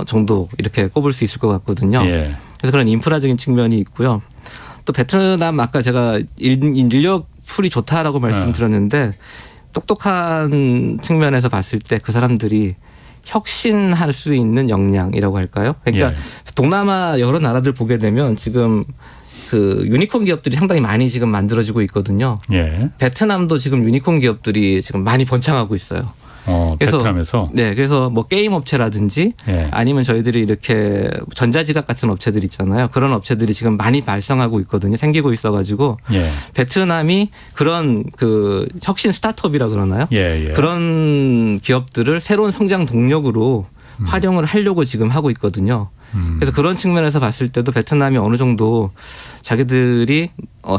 정도 이렇게 꼽을 수 있을 것 같거든요. 그래서 그런 인프라적인 측면이 있고요. 또 베트남 아까 제가 인력 풀이 좋다라고 말씀드렸는데 똑똑한 측면에서 봤을 때 그 사람들이 혁신할 수 있는 역량이라고 할까요? 그러니까 동남아 여러 나라들 보게 되면 지금 그 유니콘 기업들이 상당히 많이 지금 만들어지고 있거든요. 베트남도 지금 유니콘 기업들이 지금 많이 번창하고 있어요. 그래서 베트남에서 그래서 뭐 게임 업체라든지 아니면 저희들이 이렇게 전자지갑 같은 업체들 있잖아요. 그런 업체들이 지금 많이 발생하고 있거든요. 생기고 있어가지고 베트남이 그런 그 혁신 스타트업이라 그러나요? 그런 기업들을 새로운 성장 동력으로 활용을 하려고 지금 하고 있거든요. 그래서 그런 측면에서 봤을 때도 베트남이 어느 정도 자기들이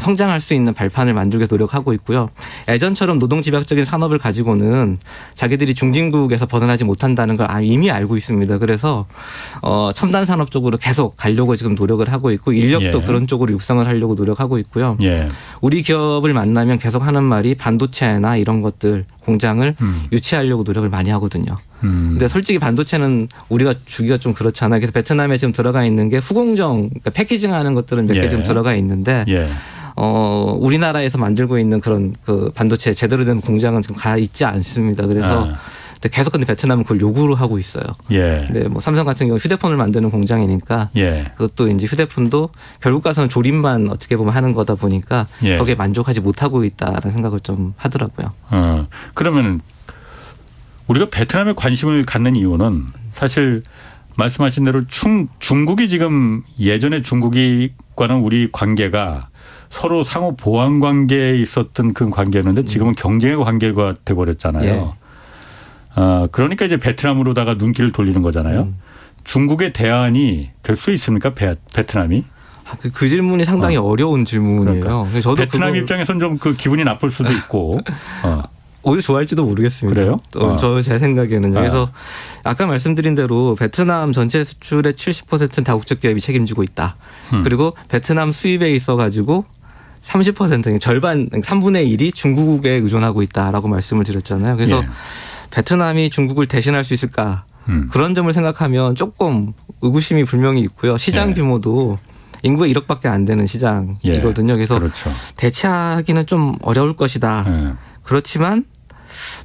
성장할 수 있는 발판을 만들기 노력하고 있고요. 예전처럼 노동집약적인 산업을 가지고는 자기들이 중진국에서 벗어나지 못한다는 걸 이미 알고 있습니다. 그래서 첨단 산업 쪽으로 계속 가려고 지금 노력을 하고 있고 인력도 그런 쪽으로 육성을 하려고 노력하고 있고요. 우리 기업을 만나면 계속 하는 말이 반도체나 이런 것들 공장을 유치하려고 노력을 많이 하거든요. 근데 솔직히 반도체는 우리가 주기가 좀 그렇잖아요. 그래서 베트남에 지금 들어가 있는 게 후공정, 그러니까 패키징하는 것들은 몇 개 지금 들어가 있는데 우리나라에서 만들고 있는 그런 그 반도체 제대로 된 공장은 지금 가 있지 않습니다. 그래서 계속 근데 베트남은 그걸 요구를 하고 있어요. 근데 뭐 삼성 같은 경우 휴대폰을 만드는 공장이니까 그것도 이제 휴대폰도 결국 가서는 조립만 어떻게 보면 하는 거다 보니까 거기에 만족하지 못하고 있다라는 생각을 좀 하더라고요. 그러면 우리가 베트남에 관심을 갖는 이유는 사실 말씀하신 대로 중국이 지금 예전에 중국과는 우리 관계가 서로 상호 보완 관계에 있었던 그 관계였는데 지금은 경쟁의 관계가 돼버렸잖아요. 그러니까 이제 베트남으로다가 눈길을 돌리는 거잖아요. 중국의 대안이 될 수 있습니까? 베트남이? 그 질문이 상당히 어려운 질문이에요. 그러니까. 저도 베트남 입장에서는 좀 그 기분이 나쁠 수도 있고. 오히려 좋아할지도 모르겠습니다. 그래요? 제 생각에는요. 그래서 아까 말씀드린 대로 베트남 전체 수출의 70%는 다국적 기업이 책임지고 있다. 그리고 베트남 수입에 있어가지고 30% 절반 3분의 1이 중국에 의존하고 있다라고 말씀을 드렸잖아요. 그래서 예. 베트남이 중국을 대신할 수 있을까? 그런 점을 생각하면 조금 의구심이 분명히 있고요. 시장 예. 규모도 인구가 1억밖에 안 되는 시장이거든요. 그래서 그렇죠. 대체하기는 좀 어려울 것이다. 예. 그렇지만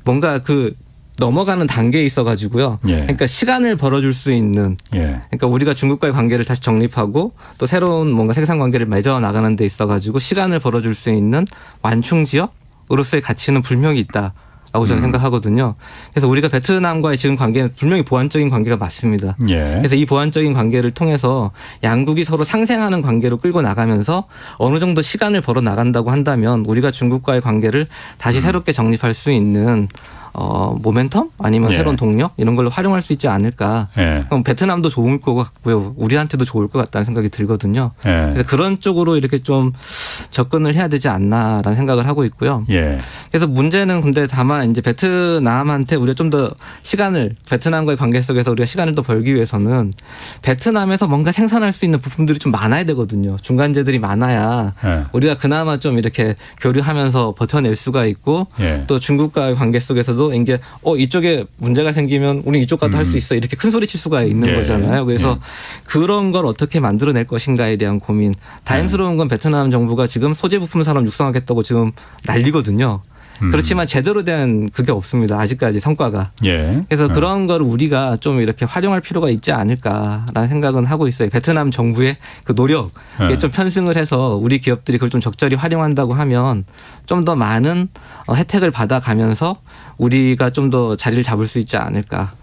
뭔가 그 넘어가는 단계에 있어가지고요. 예. 그러니까 시간을 벌어줄 수 있는. 예. 그러니까 우리가 중국과의 관계를 다시 정립하고 또 새로운 뭔가 생산 관계를 맺어 나가는 데 있어가지고 시간을 벌어줄 수 있는 완충 지역으로서의 가치는 분명히 있다라고 저는 생각하거든요. 그래서 우리가 베트남과의 지금 관계는 분명히 보완적인 관계가 맞습니다. 예. 그래서 이 보완적인 관계를 통해서 양국이 서로 상생하는 관계로 끌고 나가면서 어느 정도 시간을 벌어 나간다고 한다면 우리가 중국과의 관계를 다시 새롭게 정립할 수 있는 모멘텀 아니면 예. 새로운 동력 이런 걸로 활용할 수 있지 않을까. 예. 그럼 베트남도 좋을 것 같고요. 우리한테도 좋을 것 같다는 생각이 들거든요. 예. 그래서 그런 쪽으로 이렇게 좀 접근을 해야 되지 않나라는 생각을 하고 있고요. 예. 그래서 문제는 근데 다만 이제 베트남한테 우리가 좀 더 시간을 베트남과의 관계 속에서 우리가 시간을 더 벌기 위해서는 베트남에서 뭔가 생산할 수 있는 부품들이 좀 많아야 되거든요. 중간재들이 많아야 예. 우리가 그나마 좀 이렇게 교류하면서 버텨낼 수가 있고 예. 또 중국과의 관계 속에서도 이제 이쪽에 문제가 생기면 우리 이쪽 가도 할 수 있어 이렇게 큰 소리 칠 수가 있는 예. 거잖아요. 그래서 예. 그런 걸 어떻게 만들어낼 것인가에 대한 고민. 다행스러운 건 베트남 정부가 지금 소재 부품 산업 육성하겠다고 지금 난리거든요. 그렇지만 제대로 된 그게 없습니다. 아직까지 성과가. 예. 그래서 그런 걸 우리가 좀 이렇게 활용할 필요가 있지 않을까라는 생각은 하고 있어요. 베트남 정부의 그 노력에 좀 편승을 해서 우리 기업들이 그걸 좀 적절히 활용한다고 하면 좀 더 많은 혜택을 받아가면서 우리가 좀 더 자리를 잡을 수 있지 않을까.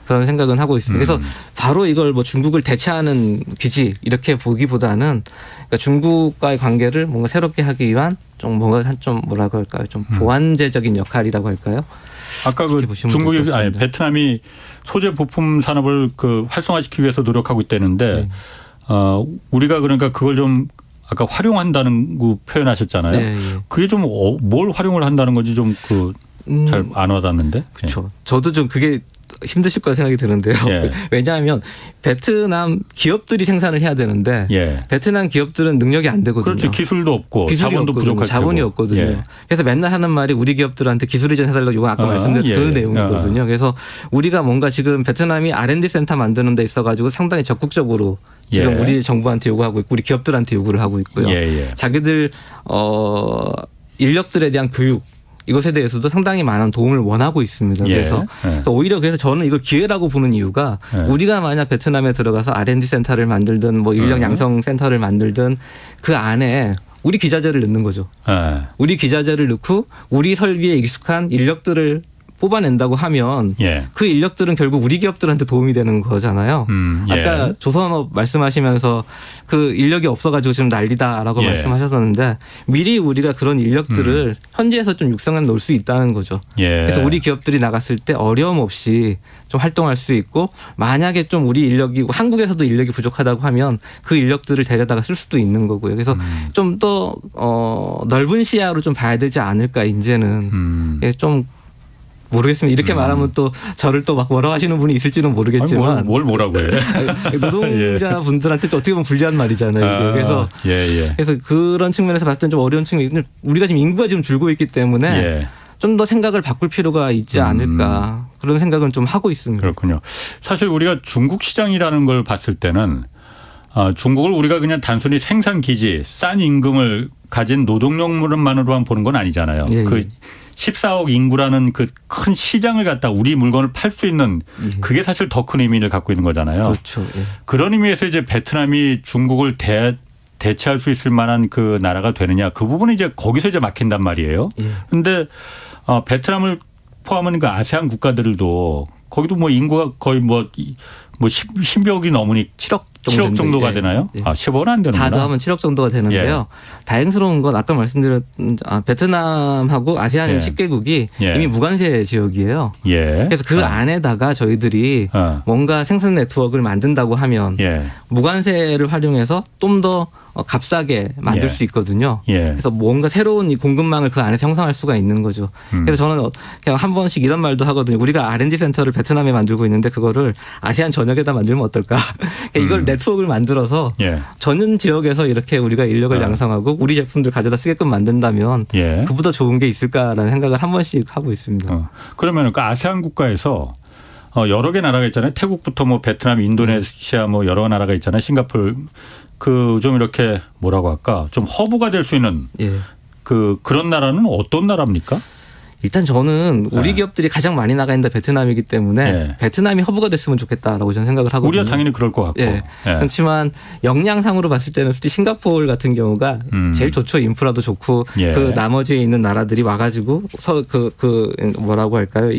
그런 생각은 하고 있습니다. 그래서 바로 이걸 뭐 중국을 대체하는 기지 이렇게 보기보다는 그러니까 중국과의 관계를 뭔가 새롭게 하기 위한 좀 뭔가 좀 뭐라고 할까요? 좀 보완제적인 역할이라고 할까요? 아까 그 중국이 베트남이 소재 부품 산업을 그 활성화시키기 위해서 노력하고 있다는데 네. 우리가 그러니까 그걸 좀 아까 활용한다는 거 표현하셨잖아요. 네, 예. 그게 좀 뭘 활용을 한다는 건지 좀 그 잘 안 와닿는데. 그렇죠. 저도 좀 그게 힘드실 거라 생각이 드는데요. 예. 왜냐하면 베트남 기업들이 생산을 해야 되는데 예. 베트남 기업들은 능력이 안 되거든요. 그렇죠. 기술도 없고 자본도 부족할 자본이 테고. 없거든요. 예. 그래서 맨날 하는 말이 우리 기업들한테 기술 이전 해달라고 이건 아까 말씀드린 그 내용이거든요. 그래서 우리가 뭔가 지금 베트남이 R&D 센터 만드는 데 있어가지고 상당히 적극적으로 지금 예. 우리 정부한테 요구하고 있고 우리 기업들한테 요구를 하고 있고요. 예. 자기들 인력들에 대한 교육 이것에 대해서도 상당히 많은 도움을 원하고 있습니다. 예. 그래서 오히려 그래서 저는 이걸 기회라고 보는 이유가 우리가 만약 베트남에 들어가서 R&D 센터를 만들든 뭐 인력 양성 센터를 만들든 그 안에 우리 기자재를 넣는 거죠. 우리 기자재를 넣고 우리 설비에 익숙한 인력들을 뽑아낸다고 하면 그 인력들은 결국 우리 기업들한테 도움이 되는 거잖아요. 아까 조선업 말씀하시면서 그 인력이 없어가지고 지금 난리다라고 말씀하셨었는데 미리 우리가 그런 인력들을 현지에서 좀 육성해 놓을 수 있다는 거죠. 그래서 우리 기업들이 나갔을 때 어려움 없이 좀 활동할 수 있고 만약에 좀 우리 인력이 한국에서도 인력이 부족하다고 하면 그 인력들을 데려다가 쓸 수도 있는 거고요. 그래서 좀 더 넓은 시야로 좀 봐야 되지 않을까 이제는 좀 모르겠습니다. 이렇게 말하면 또 저를 또 막 뭐라고 하시는 분이 있을지는 모르겠지만 아니, 뭘 뭐라고 해? 노동자분들한테 또 어떻게 보면 불리한 말이잖아요. 그래서 그래서 그런 측면에서 봤을 때 좀 어려운 측면이 우리가 지금 인구가 지금 줄고 있기 때문에 좀 더 생각을 바꿀 필요가 있지 않을까 그런 생각은 좀 하고 있습니다. 그렇군요. 사실 우리가 중국 시장이라는 걸 봤을 때는 중국을 우리가 그냥 단순히 생산 기지, 싼 임금을 가진 노동력만으로만 보는 건 아니잖아요. 그 14억 인구라는 그 큰 시장을 갖다 우리 물건을 팔 수 있는 그게 사실 더 큰 의미를 갖고 있는 거잖아요. 그렇죠. 그런 의미에서 이제 베트남이 중국을 대체할 수 있을 만한 그 나라가 되느냐 그 부분은 이제 거기서 이제 막힌단 말이에요. 그런데 베트남을 포함한 그 아세안 국가들도 거기도 뭐 인구가 거의 뭐 10억이 넘으니 7억 정도가 되나요? 10억은 안 되는구나. 다 더하면 7억 정도가 되는데요. 다행스러운 건 아까 말씀드린 베트남하고 아세안 10개국이 이미 무관세 지역이에요. 그래서 그 안에다가 저희들이 뭔가 생산 네트워크를 만든다고 하면 무관세를 활용해서 좀 더 값싸게 만들 예. 수 있거든요. 예. 그래서 뭔가 새로운 이 공급망을 그 안에서 형성할 수가 있는 거죠. 그래서 저는 그냥 한 번씩 이런 말도 하거든요. 우리가 R&D 센터를 베트남에 만들고 있는데 그거를 아시안 전역에다 만들면 어떨까? 그러니까 이걸 네트워크를 만들어서 예. 전 지역에서 이렇게 우리가 인력을 양성하고 우리 제품들 가져다 쓰게끔 만든다면 예. 그보다 좋은 게 있을까라는 생각을 한 번씩 하고 있습니다. 그러면 그 아세안 국가에서 여러 개 나라가 있잖아요. 태국부터 뭐 베트남, 인도네시아 뭐 여러 나라가 있잖아요. 싱가포르 그 좀 이렇게 뭐라고 할까? 좀 허브가 될 수 있는 예. 그런 나라는 어떤 나라입니까? 일단 저는 우리 기업들이 가장 많이 나가 있는 데 베트남이기 때문에 예. 베트남이 허브가 됐으면 좋겠다라고 저는 생각을 하거든요. 우리가 당연히 그럴 것 같고. 예. 예. 그렇지만 역량상으로 봤을 때는 솔직히 싱가포르 같은 경우가 제일 좋죠. 인프라도 좋고 예. 그 나머지에 있는 나라들이 와가지고 뭐라고 할까요?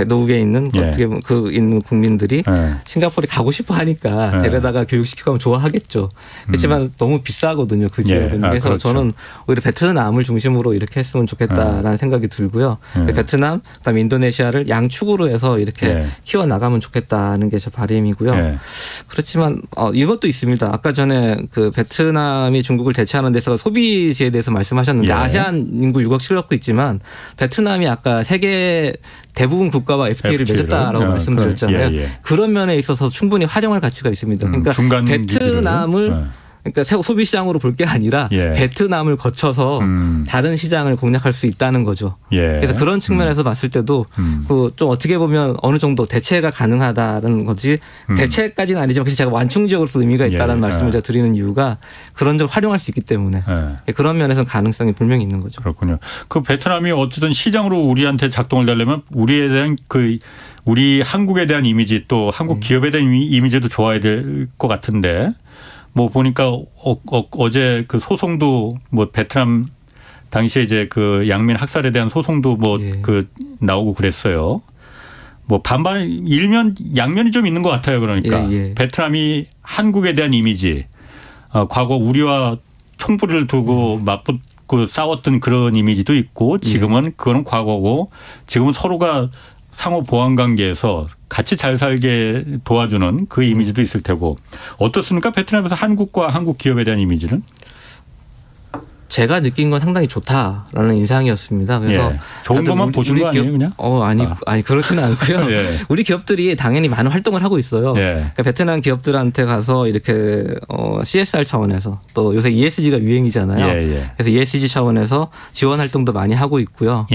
노후에 있는 예. 어떻게 보면 그 있는 국민들이 예. 싱가포르에 가고 싶어 하니까 예. 데려다가 교육시키고 하면 좋아하겠죠. 그렇지만 너무 비싸거든요. 그 지역은. 예. 그래서 그렇죠. 저는 오히려 베트남을 중심으로 이렇게 했으면 좋겠다라는 생각이 들고요. 베트남, 그다음에 인도네시아를 양축으로 해서 이렇게 예. 키워나가면 좋겠다는 게 제 바람이고요. 예. 그렇지만 이것도 있습니다. 아까 전에 그 베트남이 중국을 대체하는 데서 소비지에 대해서 말씀하셨는데 예. 아세안 인구 6억 7억도 있지만 베트남이 아까 세계 대부분 국가와 FTA를 맺었다라고 말씀드렸잖아요. 예. 그런 면에 있어서 충분히 활용할 가치가 있습니다. 그러니까 중간 베트남을 기지를. 그러니까 소비 시장으로 볼 게 아니라 예. 베트남을 거쳐서 다른 시장을 공략할 수 있다는 거죠. 예. 그래서 그런 측면에서 봤을 때도 그 좀 어떻게 보면 어느 정도 대체가 가능하다는 거지 대체까지는 아니지만 그래서 제가 완충 지역으로서 의미가 있다는 예. 말씀을 제가 드리는 이유가 그런 걸 활용할 수 있기 때문에 그런 면에서는 가능성이 분명히 있는 거죠. 그렇군요. 그 베트남이 어쨌든 시장으로 우리한테 작동을 되려면 우리에 대한 우리 한국에 대한 이미지 또 한국 기업에 대한 이미지도 좋아야 될 것 같은데 뭐 보니까 어제 그 소송도 뭐 베트남 당시에 이제 그 양민 학살에 대한 소송도 뭐 그 나오고 그랬어요. 뭐 반반 양면이 좀 있는 것 같아요. 그러니까 베트남이 한국에 대한 이미지 과거 우리와 총불을 두고 맞붙고 싸웠던 그런 이미지도 있고 지금은 그거는 과거고 지금은 서로가 상호 보완 관계에서 같이 잘 살게 도와주는 그 이미지도 있을 테고 어떻습니까? 베트남에서 한국과 한국 기업에 대한 이미지는? 제가 느낀 건 상당히 좋다라는 인상이었습니다. 그래서 좋은 것만 보신 거 아니에요, 그냥? 아니 그렇지는 않고요. 예. 우리 기업들이 당연히 많은 활동을 하고 있어요. 그러니까 베트남 기업들한테 가서 이렇게 CSR 차원에서 또 요새 ESG가 유행이잖아요. 그래서 ESG 차원에서 지원 활동도 많이 하고 있고요.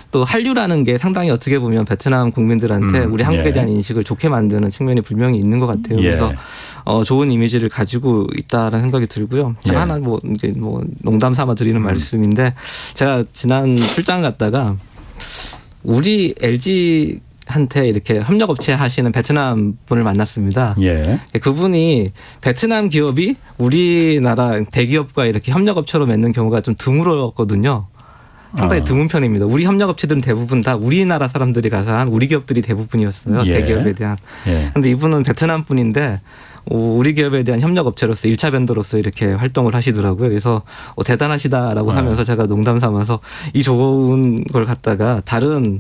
또 한류라는 게 상당히 어떻게 보면 베트남 국민들한테 우리 한국에 대한 인식을 좋게 만드는 측면이 분명히 있는 것 같아요. 그래서 좋은 이미지를 가지고 있다라는 생각이 들고요. 제가 하나 이제 농담 삼아 드리는 말씀인데 제가 지난 출장 갔다가 우리 LG한테 이렇게 협력업체 하시는 베트남 분을 만났습니다. 그분이 베트남 기업이 우리나라 대기업과 이렇게 협력업체로 맺는 경우가 좀 드물었거든요. 상당히 드문 편입니다. 우리 협력업체들은 대부분 다 우리나라 사람들이 가서 한 우리 기업들이 대부분이었어요. 대기업에 대한. 그런데 이분은 베트남 분인데 우리 기업에 대한 협력업체로서 1차 벤더로서 이렇게 활동을 하시더라고요. 그래서 대단하시다라고 하면서 제가 농담 삼아서 이 좋은 걸 갖다가 다른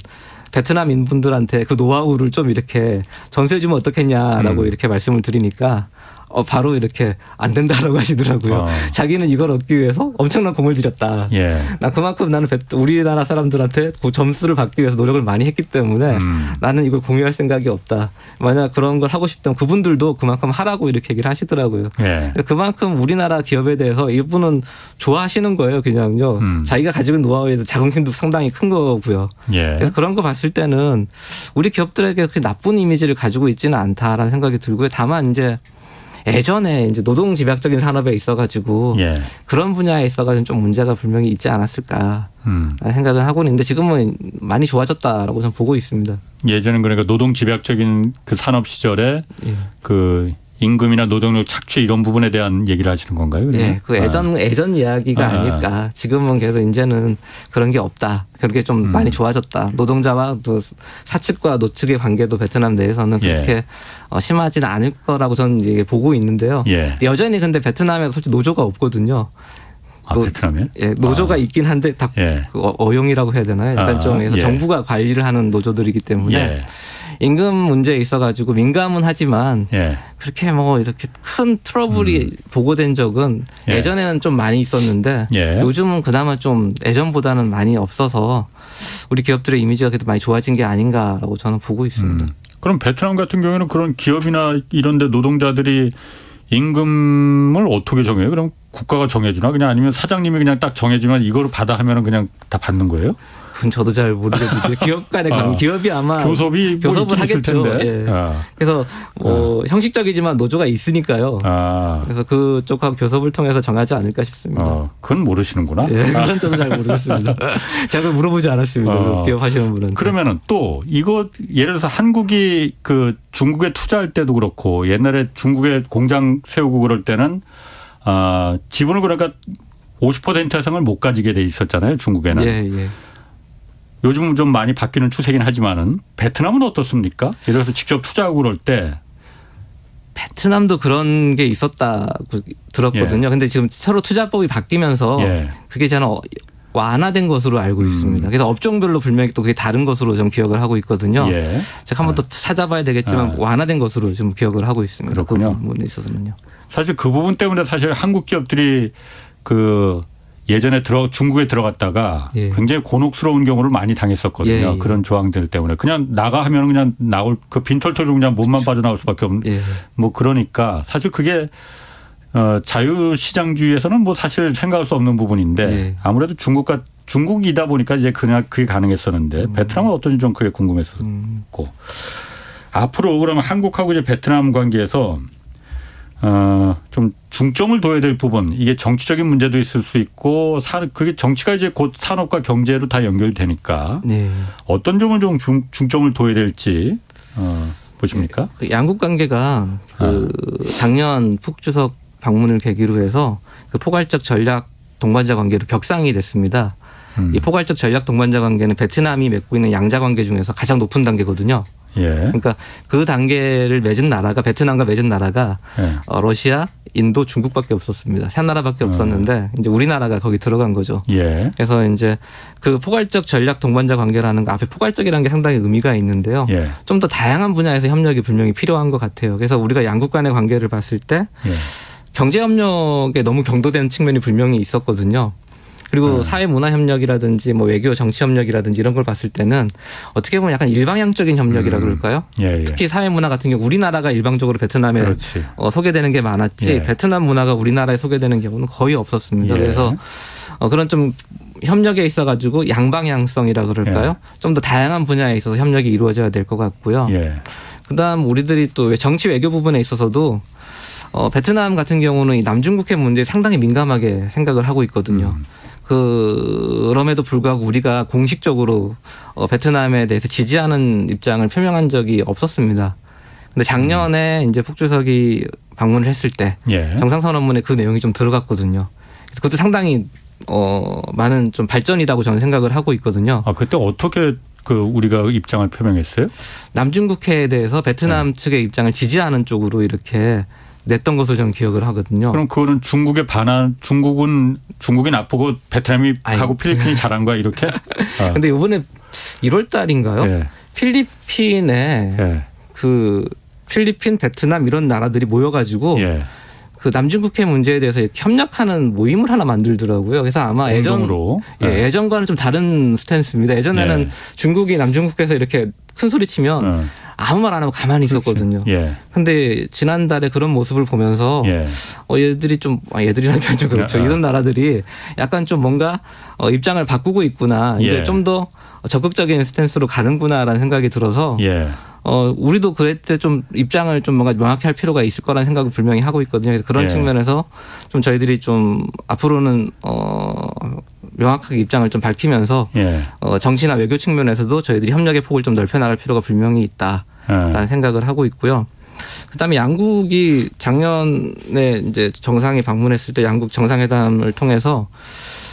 베트남인 분들한테 그 노하우를 좀 이렇게 전수해 주면 어떻겠냐라고 이렇게 말씀을 드리니까 바로 이렇게 안 된다라고 하시더라고요. 자기는 이걸 얻기 위해서 엄청난 공을 들였다. 나 그만큼 나는 우리나라 사람들한테 그 점수를 받기 위해서 노력을 많이 했기 때문에 나는 이걸 공유할 생각이 없다. 만약 그런 걸 하고 싶다면 그분들도 그만큼 하라고 이렇게 얘기를 하시더라고요. 그만큼 우리나라 기업에 대해서 이분은 좋아하시는 거예요. 그냥요. 자기가 가지고 있는 노하우에 대해서 자긍심도 상당히 큰 거고요. 그래서 그런 거 봤을 때는 우리 기업들에게 그렇게 나쁜 이미지를 가지고 있지는 않다라는 생각이 들고요. 다만 이제 예전에 이제 노동 집약적인 산업에 있어가지고 그런 분야에 있어가지고 좀 문제가 분명히 있지 않았을까 생각을 하고 있는데 지금은 많이 좋아졌다라고 저는 보고 있습니다. 예전엔 그러니까 노동 집약적인 그 산업 시절에 그 임금이나 노동력 착취 이런 부분에 대한 얘기를 하시는 건가요? 그 예전 이야기가 아닐까. 지금은 계속 이제는 그런 게 없다. 그렇게 좀 많이 좋아졌다. 노동자와 또 사측과 노측의 관계도 베트남 내에서는 그렇게 심하지는 않을 거라고 저는 이게 보고 있는데요. 여전히 근데 베트남에 솔직히 노조가 없거든요. 베트남에? 예, 노조가 있긴 한데 다 예. 그 어용이라고 해야 되나요? 약간 좀 해서 예. 정부가 관리를 하는 노조들이기 때문에 예. 임금 문제에 있어가지고 민감은 하지만 예. 그렇게 뭐 이렇게 큰 트러블이 보고된 적은 예. 예전에는 좀 많이 있었는데 예. 요즘은 그나마 좀 예전보다는 많이 없어서 우리 기업들의 이미지가 그래도 많이 좋아진 게 아닌가라고 저는 보고 있습니다. 그럼 베트남 같은 경우에는 그런 기업이나 이런 데 노동자들이 임금을 어떻게 정해요? 그럼 국가가 정해주나? 그냥 아니면 사장님이 그냥 딱 정해주면 이거를 받아 하면은 그냥 다 받는 거예요? 그건 저도 잘 모르겠는데 기업 간의 관계, 기업이 아마 교섭이 교섭을 하겠죠. 텐데. 예. 그래서 형식적이지만 노조가 있으니까요. 그래서 그쪽하고 교섭을 통해서 정하지 않을까 싶습니다. 그건 모르시는구나. 예, 그건 저도 잘 모르겠습니다. 제가 그걸 물어보지 않았습니다. 기업 하시는 분은. 그러면은 또 이거 예를 들어서 한국이 그 중국에 투자할 때도 그렇고 옛날에 중국에 공장 세우고 그럴 때는 지분을 그러니까 50% 이상을 못 가지게 돼 있었잖아요. 중국에는. 예. 요즘은 좀 많이 바뀌는 추세긴 하지만은 베트남은 어떻습니까? 예를 들어서 직접 투자하고 그럴 때. 베트남도 그런 게 있었다고 들었거든요. 근데 지금 서로 투자법이 바뀌면서 그게 저는 완화된 것으로 알고 있습니다. 그래서 업종별로 분명히 또 그게 다른 것으로 좀 기억을 하고 있거든요. 제가 한번 또 찾아봐야 되겠지만 완화된 것으로 좀 기억을 하고 있습니다. 그렇군요. 그 부분에 있어서는요. 사실 그 부분 때문에 사실 한국 기업들이 그 예전에 중국에 들어갔다가 굉장히 곤혹스러운 경우를 많이 당했었거든요. 그런 조항들 때문에 그냥 나가 하면 그냥 나올 그 빈털터리로 그냥 몸만 빠져나올 수밖에 없는 뭐 그러니까 사실 그게 자유시장주의에서는 뭐 사실 생각할 수 없는 부분인데 아무래도 중국이다 보니까 이제 그냥 그게 가능했었는데 베트남은 어떤지 좀 그게 궁금했었고 앞으로 그러면 한국하고 이제 베트남 관계에서 좀 중점을 둬야 될 부분 이게 정치적인 문제도 있을 수 있고 그게 정치가 이제 곧 산업과 경제로 다 연결되니까 어떤 점을 좀 중점을 둬야 될지 보십니까? 그 양국 관계가 그 작년 푹 주석 방문을 계기로 해서 그 포괄적 전략 동반자 관계로 격상이 됐습니다. 이 포괄적 전략 동반자 관계는 베트남이 맺고 있는 양자 관계 중에서 가장 높은 단계거든요. 그러니까 그 단계를 맺은 나라가 베트남과 맺은 나라가 러시아, 인도, 중국밖에 없었습니다. 세 나라밖에 없었는데 이제 우리나라가 거기 들어간 거죠. 그래서 이제 그 포괄적 전략 동반자 관계라는 거 앞에 포괄적이라는 게 상당히 의미가 있는데요. 좀 더 다양한 분야에서 협력이 분명히 필요한 것 같아요. 그래서 우리가 양국 간의 관계를 봤을 때 경제 협력에 너무 경도된 측면이 분명히 있었거든요. 그리고 사회 문화 협력이라든지 뭐 외교 정치 협력이라든지 이런 걸 봤을 때는 어떻게 보면 약간 일방향적인 협력이라 그럴까요? 특히 사회 문화 같은 경우 우리나라가 일방적으로 베트남에 소개되는 게 많았지 베트남 문화가 우리나라에 소개되는 경우는 거의 없었습니다. 그래서 그런 좀 협력에 있어 가지고 양방향성이라 그럴까요? 좀 더 다양한 분야에 있어서 협력이 이루어져야 될 것 같고요. 그다음 우리들이 또 정치 외교 부분에 있어서도 베트남 같은 경우는 이 남중국해 문제에 상당히 민감하게 생각을 하고 있거든요. 그럼에도 불구하고 우리가 공식적으로 베트남에 대해서 지지하는 입장을 표명한 적이 없었습니다. 근데 작년에 이제 푹 주석이 방문을 했을 때 정상선언문에 그 내용이 좀 들어갔거든요. 그래서 그것도 상당히 많은 좀 발전이라고 저는 생각을 하고 있거든요. 그때 어떻게 우리가 입장을 표명했어요? 남중국해에 대해서 베트남 측의 입장을 지지하는 쪽으로 이렇게 냈던 것을 저는 기억을 하거든요. 그럼 그거는 중국에 반한 중국이 나쁘고 베트남이 하고 필리핀이 잘한 거야 이렇게? 근데 이번에 1월 달인가요? 필리핀에 그 필리핀, 베트남 이런 나라들이 모여가지고 그 남중국해 문제에 대해서 이렇게 협력하는 모임을 하나 만들더라고요. 그래서 아마 예전과는 좀 다른 스탠스입니다. 예전에는 중국이 남중국해에서 이렇게 큰 소리 치면 아무 말 안 하고 가만히 있었거든요. 근데 지난달에 그런 모습을 보면서 얘들이 좀 얘들이라는 표현 좀 그렇죠. 이런 나라들이 약간 좀 뭔가 입장을 바꾸고 있구나. 이제 좀 더 적극적인 스탠스로 가는구나라는 생각이 들어서 우리도 그럴 때 좀 입장을 좀 뭔가 명확히 할 필요가 있을 거라는 생각을 분명히 하고 있거든요. 그래서 그런 측면에서 좀 저희들이 좀 앞으로는 명확하게 입장을 좀 밝히면서 정치나 외교 측면에서도 저희들이 협력의 폭을 좀 넓혀 나갈 필요가 분명히 있다라는 생각을 하고 있고요. 그다음에 양국이 작년에 이제 정상이 방문했을 때 양국 정상회담을 통해서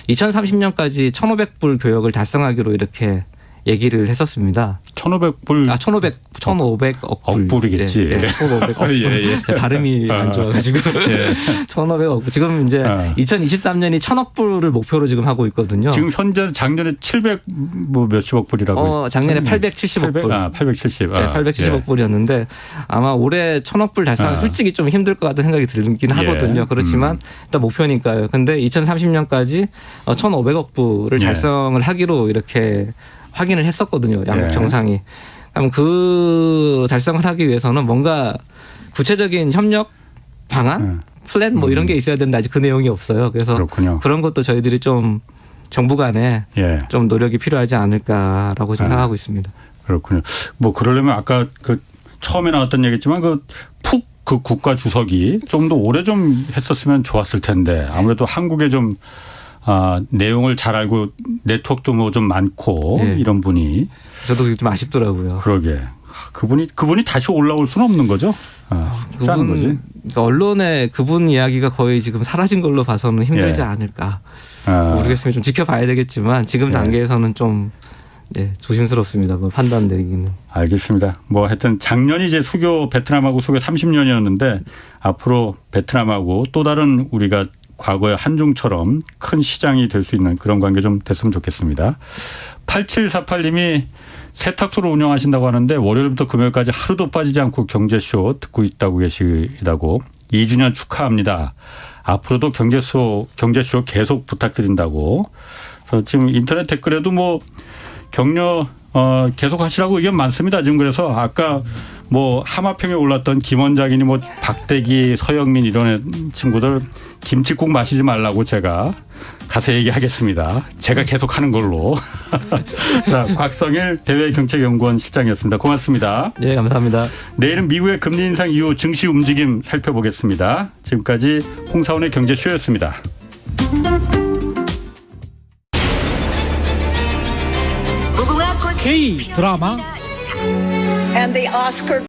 2030년까지 1,500불 교역을 달성하기로 이렇게 얘기를 했었습니다. 1,500불. 1,500억 불이겠지. 1,500억 불. 발음이 안 좋아가지고. 1,500억 불. 지금 이제 2023년이 1,000억 불을 목표로 지금 하고 있거든요. 지금 현재 작년에 700 뭐 몇십억 불이라고. 작년에 870억 불. 870. 네, 870억 불이었는데 아마 올해 1,000억 불 달성은 솔직히 좀 힘들 것 같다는 생각이 들긴 하거든요. 그렇지만 일단 목표니까요. 근데 2030년까지 1,500억 불을 달성을 하기로 이렇게 확인을 했었거든요. 양국 정상이. 그럼 그 달성을 하기 위해서는 뭔가 구체적인 협력 방안, 플랜 뭐 이런 게 있어야 되는데 아직 그 내용이 없어요. 그래서 그렇군요. 그런 것도 저희들이 좀 정부 간에 좀 노력이 필요하지 않을까라고 생각하고 있습니다. 그렇군요. 뭐 그러려면 아까 그 처음에 나왔던 얘기지만 그 국가 주석이 좀 더 오래 좀 했었으면 좋았을 텐데 아무래도 한국에 좀 내용을 잘 알고 네트워크도 뭐 좀 많고 이런 분이 저도 좀 아쉽더라고요. 그러게 그분이 다시 올라올 수는 없는 거죠. 그분 거지. 그러니까 언론에 그분 이야기가 거의 지금 사라진 걸로 봐서는 힘들지 않을까 모르겠으면 좀 지켜봐야 되겠지만 지금 단계에서는 좀 조심스럽습니다. 뭐 판단 내리기는. 알겠습니다. 뭐 하여튼 작년이 이제 베트남하고 수교 30년이었는데 앞으로 베트남하고 또 다른 우리가 과거의 한중처럼 큰 시장이 될 수 있는 그런 관계 좀 됐으면 좋겠습니다. 8748님이 세탁소를 운영하신다고 하는데 월요일부터 금요일까지 하루도 빠지지 않고 경제쇼 듣고 있다고 계시다고 2주년 축하합니다. 앞으로도 경제쇼 계속 부탁드린다고. 지금 인터넷 댓글에도 뭐 격려 계속 하시라고 의견 많습니다. 지금 그래서 아까 뭐 하마평에 올랐던 김원장이니 뭐 박대기, 서영민 이런 친구들 김치국 마시지 말라고 제가 가서 얘기하겠습니다. 제가 계속 하는 걸로. 자, 곽성일 대외경책연구원 실장이었습니다. 고맙습니다. 네, 감사합니다. 내일은 미국의 금리 인상 이후 증시 움직임 살펴보겠습니다. 지금까지 홍사원의 경제쇼였습니다. K 드라마 And the Oscar